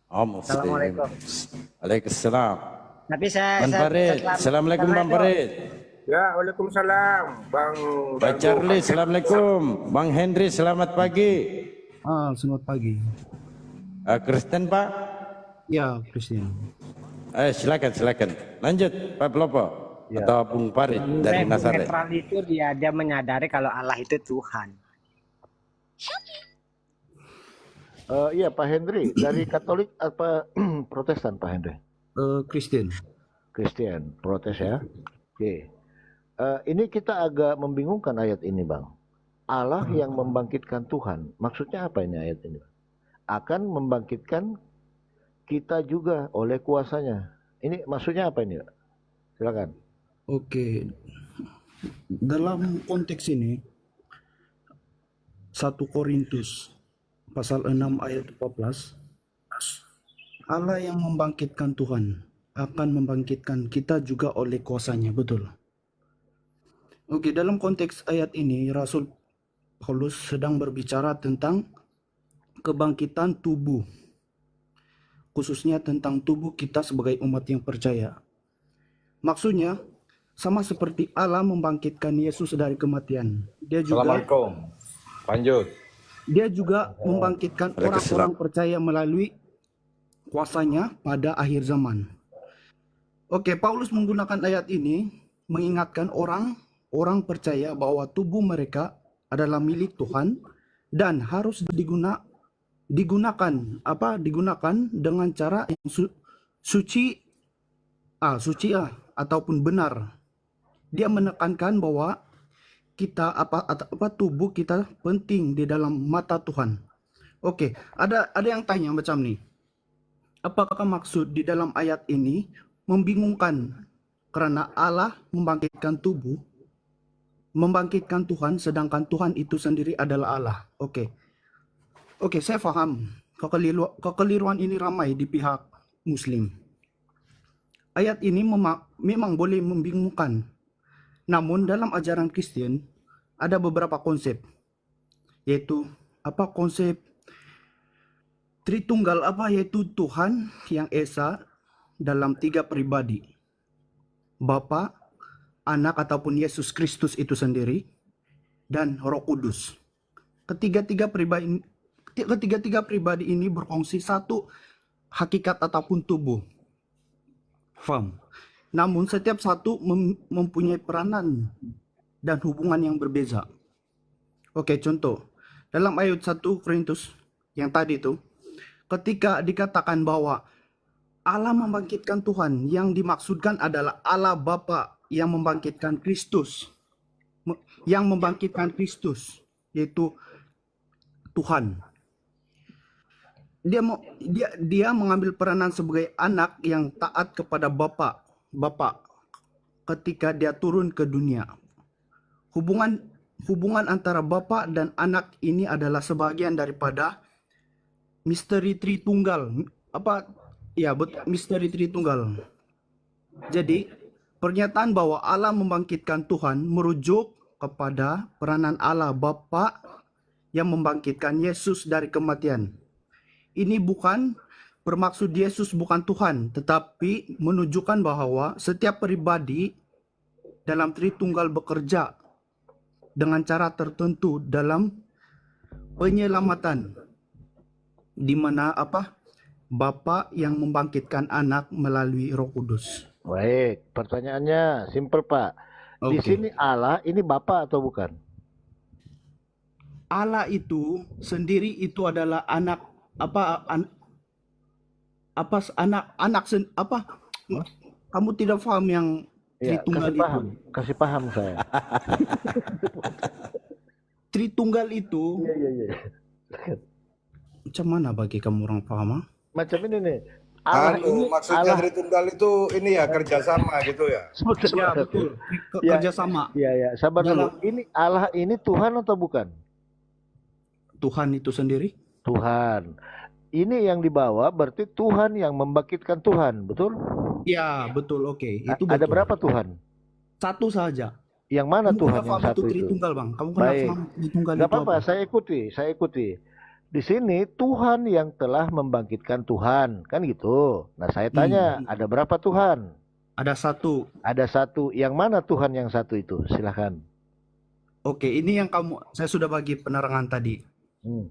Oh Muslim. Assalamualaikum. Waalaikumsalam. Tapi saya Bang Farid. Assalamualaikum Bang Farid. Ya, Waalaikumsalam, Bang Pak Dago. Charlie, Assalamualaikum. Bang Henry, selamat pagi. Selamat pagi. Kristen Pak? Ya, Christian. Silakan. Lanjut Pak Pelopo. Ya. Atau Bung Farid dari Bung Nazaret. netral itu dia menyadari kalau Allah itu Tuhan. Iya Pak Hendri, dari Katolik apa Protestan Pak Hendri? Christian. Kristen, protes ya. Oke. Ini kita agak membingungkan ayat ini Bang. Allah yang membangkitkan Tuhan, maksudnya apa ini ayat ini? Akan membangkitkan kita juga oleh kuasanya. Ini maksudnya apa ini? Silakan. Oke. Dalam konteks ini 1 Korintus pasal 6 ayat 14, Allah yang membangkitkan Tuhan akan membangkitkan kita juga oleh kuasanya, betul. Oke, dalam konteks ayat ini Rasul Paulus sedang berbicara tentang kebangkitan tubuh, khususnya tentang tubuh kita sebagai umat yang percaya. Maksudnya sama seperti Allah membangkitkan Yesus dari kematian, Dia juga Lanjut. membangkitkan Waalaikumsalam. orang-orang percaya melalui kuasanya pada akhir zaman. Oke, Paulus menggunakan ayat ini mengingatkan orang percaya bahwa tubuh mereka adalah milik Tuhan dan harus digunakan dengan cara yang suci ataupun benar. Dia menekankan bahwa kita tubuh kita penting di dalam mata Tuhan. Oke, ada yang tanya macam nih. Apakah maksud di dalam ayat ini membingungkan karena Allah membangkitkan Tuhan sedangkan Tuhan itu sendiri adalah Allah. Oke, saya paham kekeliruan ini ramai di pihak Muslim. Ayat ini memang boleh membingungkan. Namun dalam ajaran Kristen ada beberapa konsep, yaitu konsep Tritunggal, yaitu Tuhan yang Esa dalam 3 pribadi, Bapa, Anak ataupun Yesus Kristus itu sendiri, dan Roh Kudus. Ketiga-tiga pribadi ini berfungsi satu hakikat ataupun tubuh. Faham? Namun setiap satu mempunyai peranan dan hubungan yang berbeza. Oke, contoh. Dalam ayat 1 Korintus yang tadi itu, ketika dikatakan bahwa Allah membangkitkan Tuhan, yang dimaksudkan adalah Allah Bapa yang membangkitkan Kristus. Yang membangkitkan Kristus, yaitu Tuhan. Dia mengambil peranan sebagai anak yang taat kepada Bapa ketika dia turun ke dunia. Hubungan antara Bapa dan Anak ini adalah sebagian daripada misteri Tritunggal. Misteri Tritunggal. Jadi, pernyataan bahwa Allah membangkitkan Tuhan merujuk kepada peranan Allah Bapa yang membangkitkan Yesus dari kematian. Ini bukan bermaksud Yesus bukan Tuhan, tetapi menunjukkan bahwa setiap pribadi dalam Tritunggal bekerja dengan cara tertentu dalam penyelamatan, di mana Bapa yang membangkitkan anak melalui Roh Kudus. Baik, pertanyaannya simple Pak. Di Oke. sini Allah ini Bapa atau bukan? Allah itu sendiri itu adalah anak apa apa kamu tidak paham yang Ya, Tritunggal kasih itu? paham, kasih paham saya. Tritunggal itu Iya, iya, iya. macam mana bagi kamu orang paham? Ah? Macam ini nih. Allah ini maksudnya Allah Tritunggal itu ini ya kerjasama gitu ya. Ya betul. Ya. Kerjasama. Iya, ya, sabar dulu. Dalam- Ini Allah ini Tuhan atau bukan? Tuhan itu sendiri. Tuhan. Ini yang dibawa berarti Tuhan yang membangkitkan Tuhan, betul? Ya betul. Oke. Itu Ada betul. berapa Tuhan? Satu saja. Yang mana Kamu Tuhan kena yang paham satu itu itu? Tritunggal bang. Kamu kena Baik. paham Tritunggal Gak itu apa-apa, apa? saya ikuti. Di sini Tuhan yang telah membangkitkan Tuhan, kan gitu. Nah, saya tanya, ada berapa Tuhan? Ada satu. Ada satu. Yang mana Tuhan yang satu itu? Silahkan. Oke. Ini yang saya sudah bagi penerangan tadi. Hmm.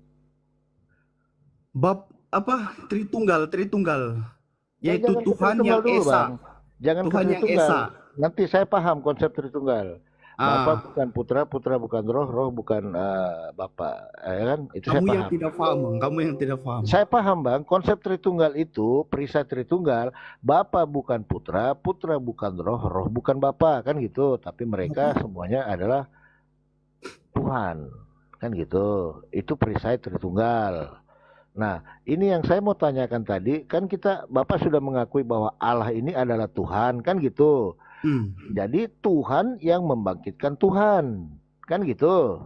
Bab apa Tritunggal yaitu Jangan ke Tuhan Tritunggal yang dulu, esa. Bang. Jangan Tuhan ke yang Tritunggal. esa. Nanti saya paham konsep Tritunggal. Bapa Ah, bukan putra, putra bukan roh, roh bukan Bapa. Ya kan? Itu saya kamu yang paham. tidak paham, Bang. Kamu yang tidak paham. Saya paham, Bang. Konsep Tritunggal itu, perisai Tritunggal, Bapa bukan putra, putra bukan roh, roh bukan Bapa, kan gitu. Tapi mereka semuanya adalah Tuhan, kan gitu. Itu perisai Tritunggal. Nah, ini yang saya mau tanyakan tadi, kan Bapak sudah mengakui bahwa Allah ini adalah Tuhan, kan gitu. Hmm. Jadi Tuhan yang membangkitkan Tuhan, kan gitu.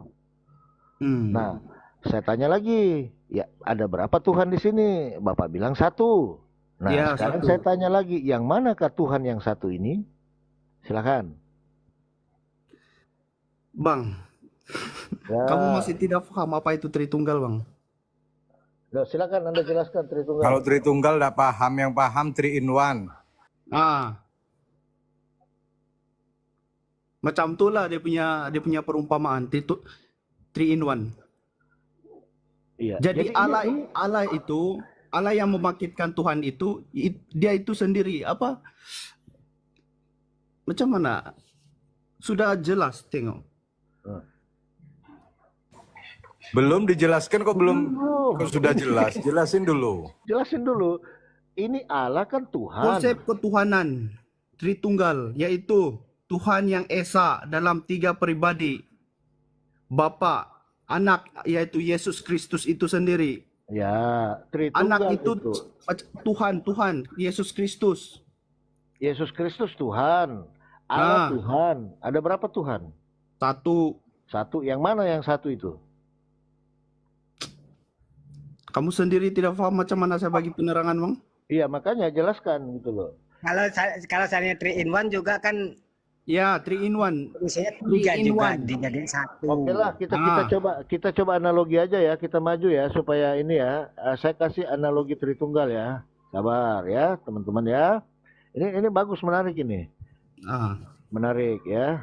Hmm. Nah, saya tanya lagi, ya ada berapa Tuhan di sini? Bapak bilang satu. Nah, Ya, sekarang satu. saya tanya lagi, yang manakah Tuhan yang satu ini? Silakan. Bang, Ya. kamu masih tidak paham apa itu Tritunggal, Bang? Loh, silakan Anda jelaskan Tritunggal. Kalau Tritunggal tidak paham, yang paham 3 in 1. Ah. Macam itulah dia punya perumpamaan 3 in 1. Iya. Jadi ini- Allah itu Allah yang membangkitkan Tuhan itu dia itu sendiri apa? Macam mana? Sudah jelas tengok. Belum dijelaskan kok belum Belum. kok sudah jelas. Jelasin dulu. Jelasin dulu. Ini Allah kan Tuhan. Konsep ketuhanan Tritunggal yaitu Tuhan yang esa dalam 3 pribadi. Bapa, Anak yaitu Yesus Kristus itu sendiri. Ya, Tritunggal Anak itu Tuhan, Yesus Kristus. Yesus Kristus Tuhan. Allah Ah. Tuhan. Ada berapa Tuhan? Satu. Satu. Yang mana yang satu itu? Kamu sendiri tidak paham macam mana saya bagi penerangan, Bang? Iya, makanya jelaskan gitu loh. Kalau saya 3 in 1 juga kan Ya, 3 in 1. isinya 3 Three in juga one. dijadiin satu. Oke lah, kita coba analogi aja ya, kita maju ya supaya ini ya. Saya kasih analogi Tritunggal ya. Sabar ya, teman-teman ya. Ini bagus, menarik ini. Ah. Menarik ya.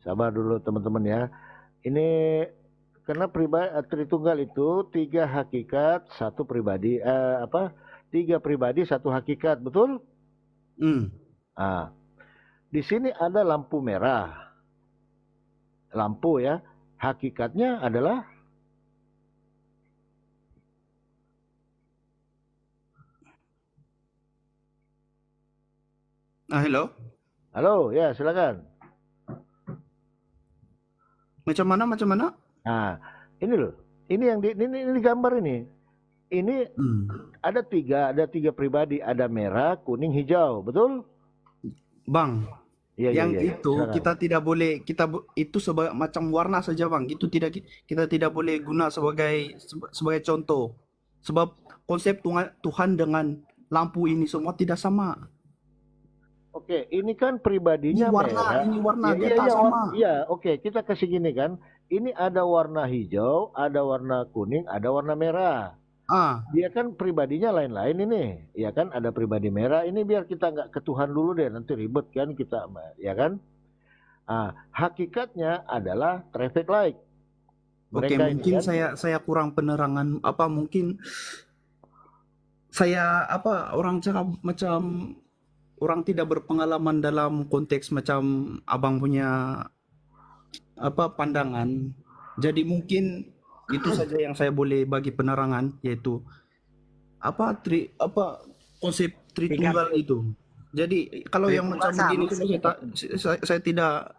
Sabar dulu teman-teman ya. Ini karena Tritunggal itu 3 hakikat, 1 pribadi. 3 pribadi, 1 hakikat, betul? Ah. Di sini ada lampu merah. Lampu ya. Hakikatnya adalah Hello. halo, ya silakan. Macam mana? Nah, ini loh. Ini yang ini gambar ini. Ini ada 3 pribadi, ada merah, kuning, hijau, betul? Bang, Iya, yang iya. itu Silakan. kita tidak boleh itu sebagai macam warna saja, Bang. Itu kita tidak boleh guna sebagai contoh. Sebab konsep Tuhan dengan lampu ini semua tidak sama. Oke, ini kan pribadinya merah. Ini warna Iya, dia iya, tak iya, sama. Iya, oke, kita kasih gini kan. Ini ada warna hijau, ada warna kuning, ada warna merah. Ah, Dia kan pribadinya lain-lain ini, ya kan? Ada pribadi merah. Ini biar kita nggak ke Tuhan dulu deh, nanti ribet kan kita, ya kan? Hakikatnya adalah traffic light. oke, Mereka ini mungkin kan, saya kurang penerangan apa mungkin saya apa orang cakap macam orang tidak berpengalaman dalam konteks macam abang punya apa pandangan. Jadi mungkin itu saja yang saya boleh bagi penerangan, yaitu apa konsep Tritunggal itu. Jadi kalau yang macam begini saya tidak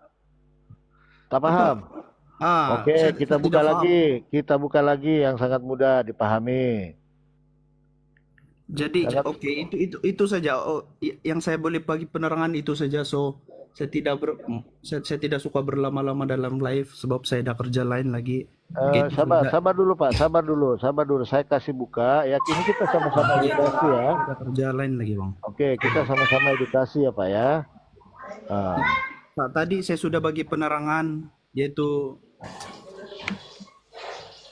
Tak paham. Oke, saya kita tidak buka paham. lagi. Kita buka lagi yang sangat mudah dipahami. Jadi Sangat oke, itu saja. Oh, yang saya boleh bagi penerangan itu saja. So saya tidak saya tidak suka berlama-lama dalam live sebab saya ada kerja lain lagi. Oke, itu saja. sabar dulu Pak, sabar dulu. Saya kasih buka. Ya, ini kita sama-sama edukasi ya. Ada kerja lain lagi, Bang. Oke, kita sama-sama edukasi ya Pak ya. Ah, Nah, tadi saya sudah bagi penerangan, yaitu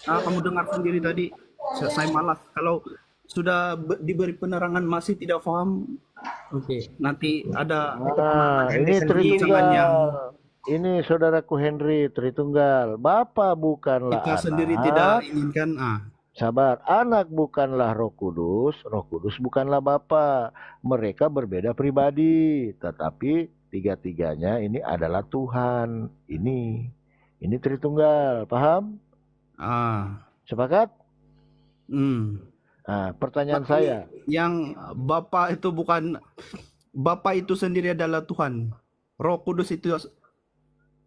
kamu dengar sendiri tadi. Saya malas kalau sudah diberi penerangan masih tidak paham. Oke, nanti ada ini perbincangan yang Tritunggal. Ini saudaraku Henry Tritunggal. Bapak bukanlah kita sendiri anak. tidak inginkan. Sabar, anak bukanlah Roh Kudus bukanlah Bapa. Mereka berbeda pribadi, tetapi tiga-tiganya ini adalah Tuhan. Ini Tritunggal, paham? Sepakat? Nah, pertanyaan Tapi saya, yang Bapa itu bukan, Bapa itu sendiri adalah Tuhan. Roh Kudus itu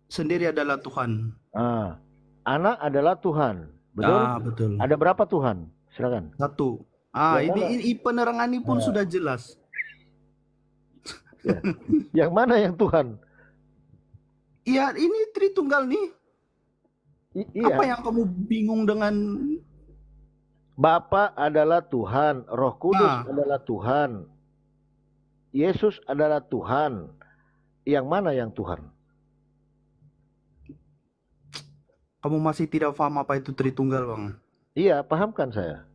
sendiri adalah Tuhan. anak adalah Tuhan, betul? Betul. Ada berapa Tuhan? Silakan. Satu. Yang mana? Ini penerangan ini pun sudah jelas. Ya. Yang mana yang Tuhan? Iya, ini Tritunggal nih. Iya. Apa yang kamu bingung dengan Bapa adalah Tuhan, Roh Kudus adalah Tuhan, Yesus adalah Tuhan. Yang mana yang Tuhan? kamu masih tidak paham apa itu Tritunggal, Bang? Iya, pahamkan saya.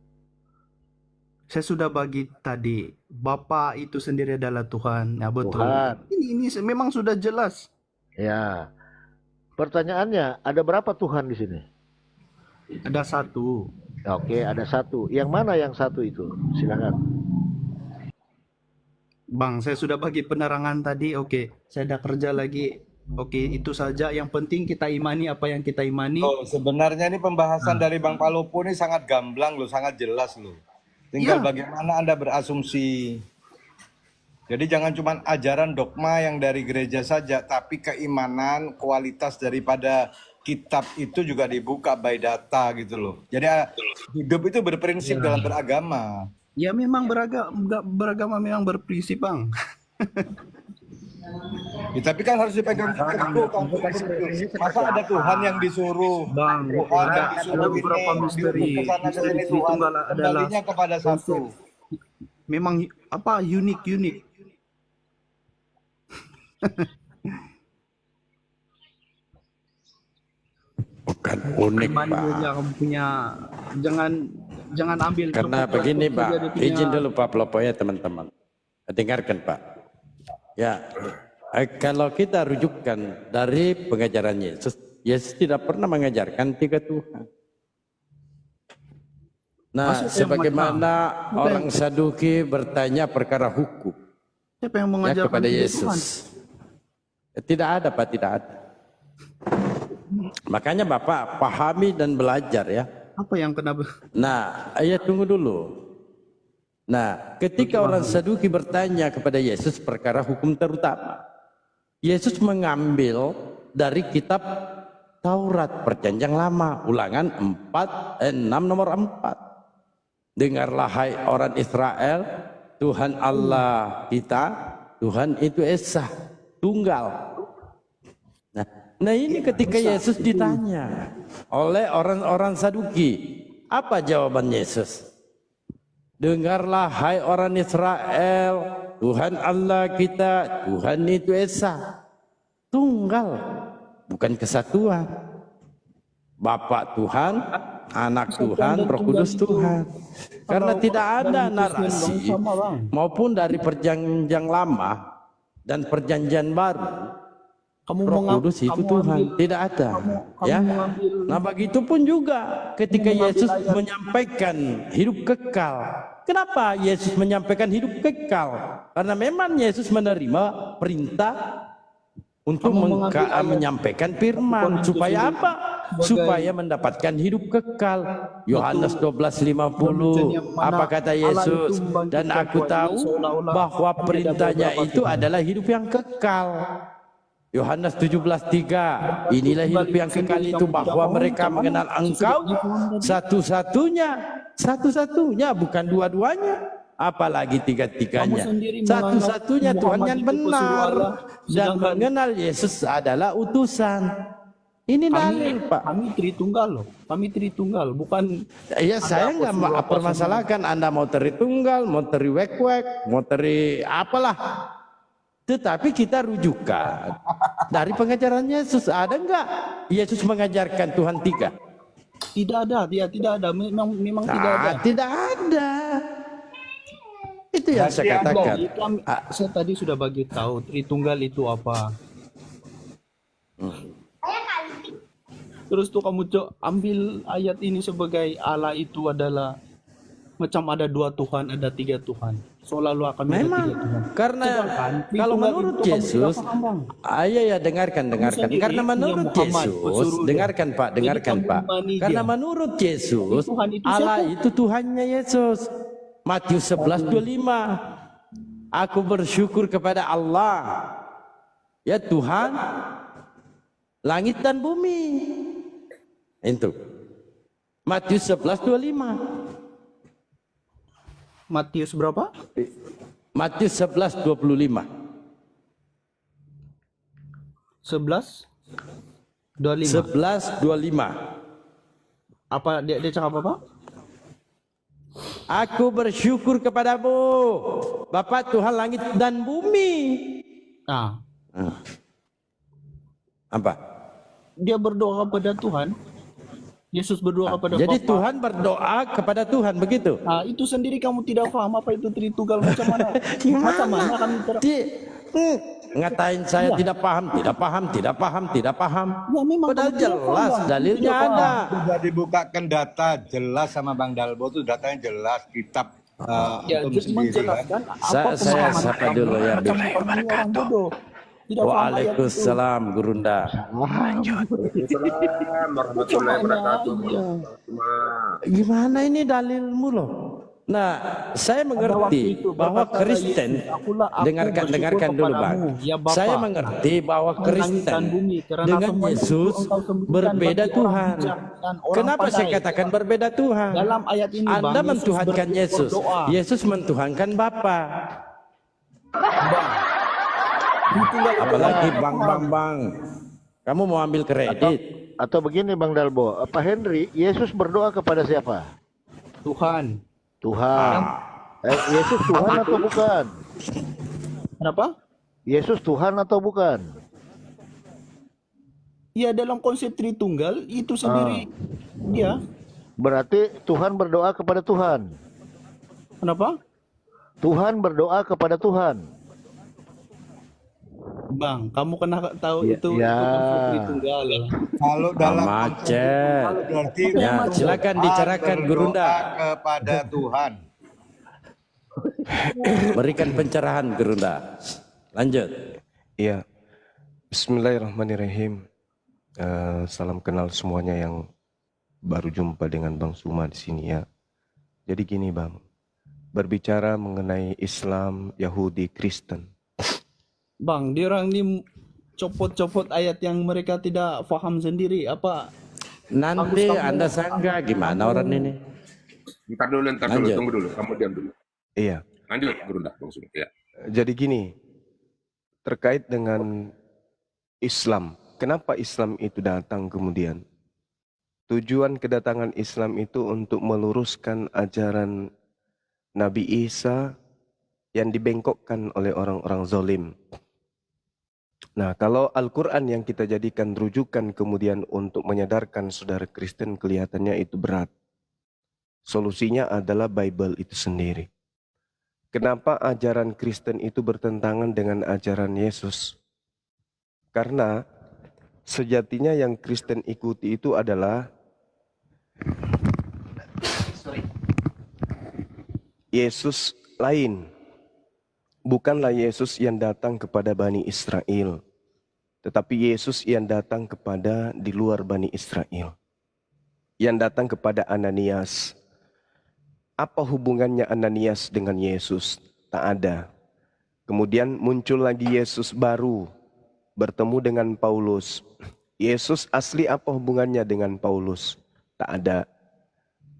Saya sudah bagi tadi, Bapa itu sendiri adalah Tuhan. Ya betul. Tuhan. Ini memang sudah jelas. Ya. Pertanyaannya, ada berapa Tuhan di sini? Ada satu. Oke, ada satu. Yang mana yang satu itu? Silakan. Bang, saya sudah bagi penerangan tadi. Oke, saya ada kerja lagi. Oke, itu saja. Yang penting kita imani apa yang kita imani. Oh, sebenarnya ini pembahasan dari Bang Palopo ini sangat gamblang loh, sangat jelas loh. Tinggal bagaimana Anda berasumsi. Jadi jangan cuma ajaran dogma yang dari gereja saja, tapi keimanan, kualitas daripada kitab itu juga dibuka by data gitu loh. Jadi hidup itu berprinsip dalam beragama. Ya memang beragama memang berprinsip, Bang. Ya, tapi kan harus dipegang teguh. Masa ada Tuhan yang disuruh, Bang, Tuhan yang ada beberapa misteri. Misteri Tuhan Tritunggal adalah kembalinya kepada satu. memang apa unik. Bukan unik, Imani Pak. saja kamu punya, jangan ambil. Karena cukup begini, saja Pak. dia punya. Izin dulu Pak Plopo ya, teman-teman. Dengarkan, Pak. Ya, kalau kita rujukkan dari pengajaran Yesus, Yesus tidak pernah mengajarkan tiga Tuhan. Nah, sebagaimana orang Saduki bertanya perkara hukum Siapa yang ya, mengajarkan kepada tiga Tuhan? Yesus. Tidak ada, Pak, tidak ada. Makanya Bapak pahami dan belajar ya. Apa yang kenapa? Nah, tunggu dulu. Nah, ketika orang Saduki bertanya kepada Yesus perkara hukum terutama, Yesus mengambil dari kitab Taurat Perjanjian Lama, Ulangan 6 nomor 4. Dengarlah hai orang Israel, Tuhan Allah kita, Tuhan itu Esa, tunggal. Nah ini ketika Yesus ditanya oleh orang-orang Saduki, apa jawaban Yesus? Dengarlah hai orang Israel, Tuhan Allah kita, Tuhan itu Esa, tunggal, bukan kesatuan. Bapa Tuhan, Anak Tuhan, Roh Kudus Tuhan. Karena tidak ada narasi maupun dari perjanjian lama dan perjanjian baru, Roh Kudus itu Tuhan, tidak ada. Ya. Nah begitu pun juga ketika Yesus menyampaikan hidup kekal, Kenapa Yesus menyampaikan hidup kekal? Karena memang Yesus menerima perintah untuk menyampaikan firman. Supaya apa? Supaya mendapatkan hidup kekal. Yohanes 12:50. Apa kata Yesus? Dan aku tahu bahwa perintahnya itu adalah hidup yang kekal. Yohanes 17:3. Inilah hidup yang kekal itu, bahwa mereka mengenal Engkau satu-satunya, bukan dua-duanya, apalagi tiga-tiganya. Satu-satunya Tuhan yang benar, dan mengenal Yesus adalah utusan. Ini dalil, Pak. Kami Tritunggal loh. Kami Tritunggal, bukan. Ya, saya nggak permasalahkan Anda mau Tritunggal, mau Triwek-wek, mau Tri apalah. Tetapi kita rujukan dari pengajaran Yesus. Ada enggak Yesus mengajarkan Tuhan tiga? Tidak ada, tidak ada. Memang tidak ada. Tidak ada. Itu yang saya katakan. Saya tadi sudah bagi tahu Tritunggal itu apa. Terus tuh kamu ambil ayat ini sebagai Allah itu adalah macam ada dua Tuhan, ada tiga Tuhan. Selalu akan ada Memang, tiga Tuhan. karena kalau menurut Yesus, ya dengarkan. Karena menurut Yesus, dengarkan Pak. Karena menurut Yesus, Allah itu Tuhannya Yesus. Matius 11:25. Aku bersyukur kepada Allah, ya Tuhan langit dan bumi. Itu Matius 11:25. Matius berapa? Matius 11:25. 11:25. 11:25. Apa dia cakap apa? Aku bersyukur kepadamu, Bapa Tuhan langit dan bumi. Apa? Dia berdoa kepada Tuhan. Yesus berdoa kepada Jadi Bapa. Tuhan berdoa kepada Tuhan, begitu? Nah, itu sendiri kamu tidak paham apa itu Tritunggal macam mana? Macam mana kami Ngatain saya tidak paham. Ya, memang Padahal jelas dalilnya ada. Sudah dibukakan data jelas sama Bang Dalbo, tuh datanya jelas, kitab menjelaskan Saya sapa dulu ya. orang bodoh. Tidak paham ayat itu. Waalaikumsalam Gurunda. Gimana ini dalilmu loh? Nah, saya mengerti bahwa Kristen, dengarkan dulu Bang. Saya mengerti bahwa Kristen dengan Yesus berbeda Tuhan. Kenapa saya katakan berbeda Tuhan? Dalam ayat ini Anda Bang, mentuhankan Yesus, Yesus mentuhankan Bapa. Apalagi Bang, kamu mau ambil kredit? Atau begini Bang Dalbo, Pak Henry, Yesus berdoa kepada siapa? Tuhan. Yesus Tuhan atau bukan? Kenapa? Yesus Tuhan atau bukan? Ya, dalam konsep Tritunggal itu sendiri dia. Berarti Tuhan berdoa kepada Tuhan. Kenapa? Tuhan berdoa kepada Tuhan. Bang, kamu kena tahu itu konsep Tritunggal. Kalau dalam macet. berarti Ya, silakan dicerahkan Gurunda. Kepada Tuhan. Berikan pencerahan Gurunda. Lanjut. Iya. Bismillahirrahmanirrahim. Salam kenal semuanya yang baru jumpa dengan Bang Suma di sini ya. Jadi gini Bang, berbicara mengenai Islam, Yahudi, Kristen. Bang, diorang ini copot-copot ayat yang mereka tidak paham sendiri. Apa? Nanti Anda sangka gimana orang ini? Ntar dulu, tunggu dulu, kamu diam dulu. Iya. Lanjut, Gurunda, langsung. Ya. Jadi gini, terkait dengan Islam, kenapa Islam itu datang kemudian? Tujuan kedatangan Islam itu untuk meluruskan ajaran Nabi Isa yang dibengkokkan oleh orang-orang zalim. Nah, kalau Al-Quran yang kita jadikan rujukan kemudian untuk menyadarkan saudara Kristen kelihatannya itu berat. Solusinya adalah Bible itu sendiri. Kenapa ajaran Kristen itu bertentangan dengan ajaran Yesus? Karena sejatinya yang Kristen ikuti itu adalah Yesus lain. Bukanlah Yesus yang datang kepada Bani Israel, tetapi Yesus yang datang kepada di luar Bani Israel. Yang datang kepada Ananias. Apa hubungannya Ananias dengan Yesus? Tak ada. Kemudian muncul lagi Yesus baru, bertemu dengan Paulus. Yesus asli apa hubungannya dengan Paulus? Tak ada.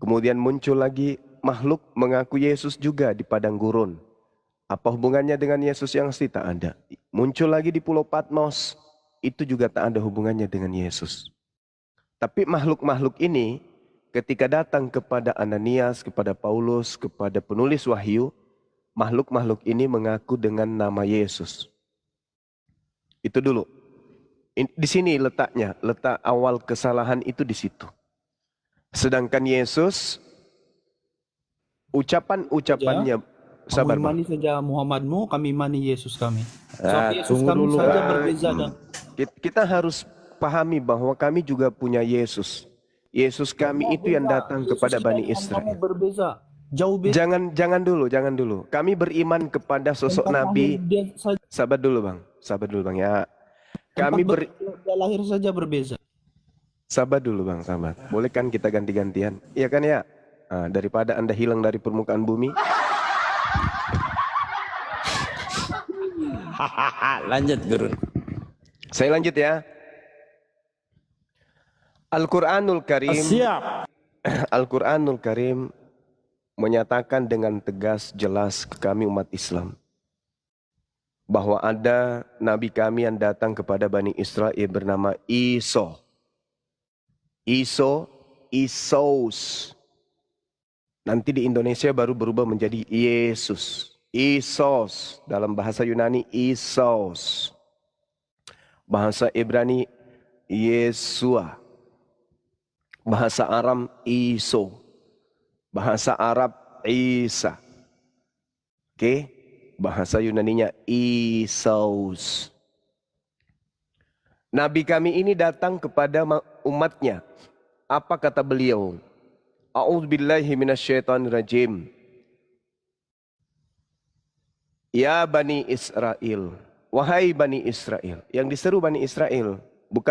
Kemudian muncul lagi makhluk mengaku Yesus juga di padang gurun. Apa hubungannya dengan Yesus yang asli? Tak ada. Muncul lagi di Pulau Patmos. Itu juga tak ada hubungannya dengan Yesus. Tapi makhluk-makhluk ini ketika datang kepada Ananias, kepada Paulus, kepada penulis wahyu, makhluk-makhluk ini mengaku dengan nama Yesus. Itu dulu. Di sini letaknya, letak awal kesalahan itu di situ. Sedangkan Yesus, ucapan-ucapannya, sabar Kamu Bang. imani saja Muhammadmu, kami imani Yesus kami. Yesus Tunggu kami dulu. saja berbeza dan Kita harus pahami bahwa kami juga punya Yesus. Yesus kami itu yang datang kepada Bani Israel. berbeza. Jauh beda. Jangan dulu. Kami beriman kepada sosok Nabi. Sabar dulu Bang ya. Kami Dia lahir saja berbeza. Sabar dulu Bang, sabar. Boleh kan kita ganti-gantian? Iya kan ya? Nah, daripada Anda hilang dari permukaan bumi. Lanjut Guru. Saya lanjut ya. Al-Quranul Karim. Siap. Al-Quranul Karim menyatakan dengan tegas jelas ke kami umat Islam bahwa ada nabi kami yang datang kepada Bani Israel bernama Isos. Nanti di Indonesia baru berubah menjadi Yesus. Isos, dalam bahasa Yunani Isos. Bahasa Ibrani Yesua. Bahasa Aram Iso. Bahasa Arab Isa. Oke? Bahasa Yunaninya Isos. Nabi kami ini datang kepada umatnya. Apa kata beliau? A'udzubillahi minasyaitonirrajim. Ya Bani Israel. Wahai Bani Israel. Yang diseru Bani Israel. Bukan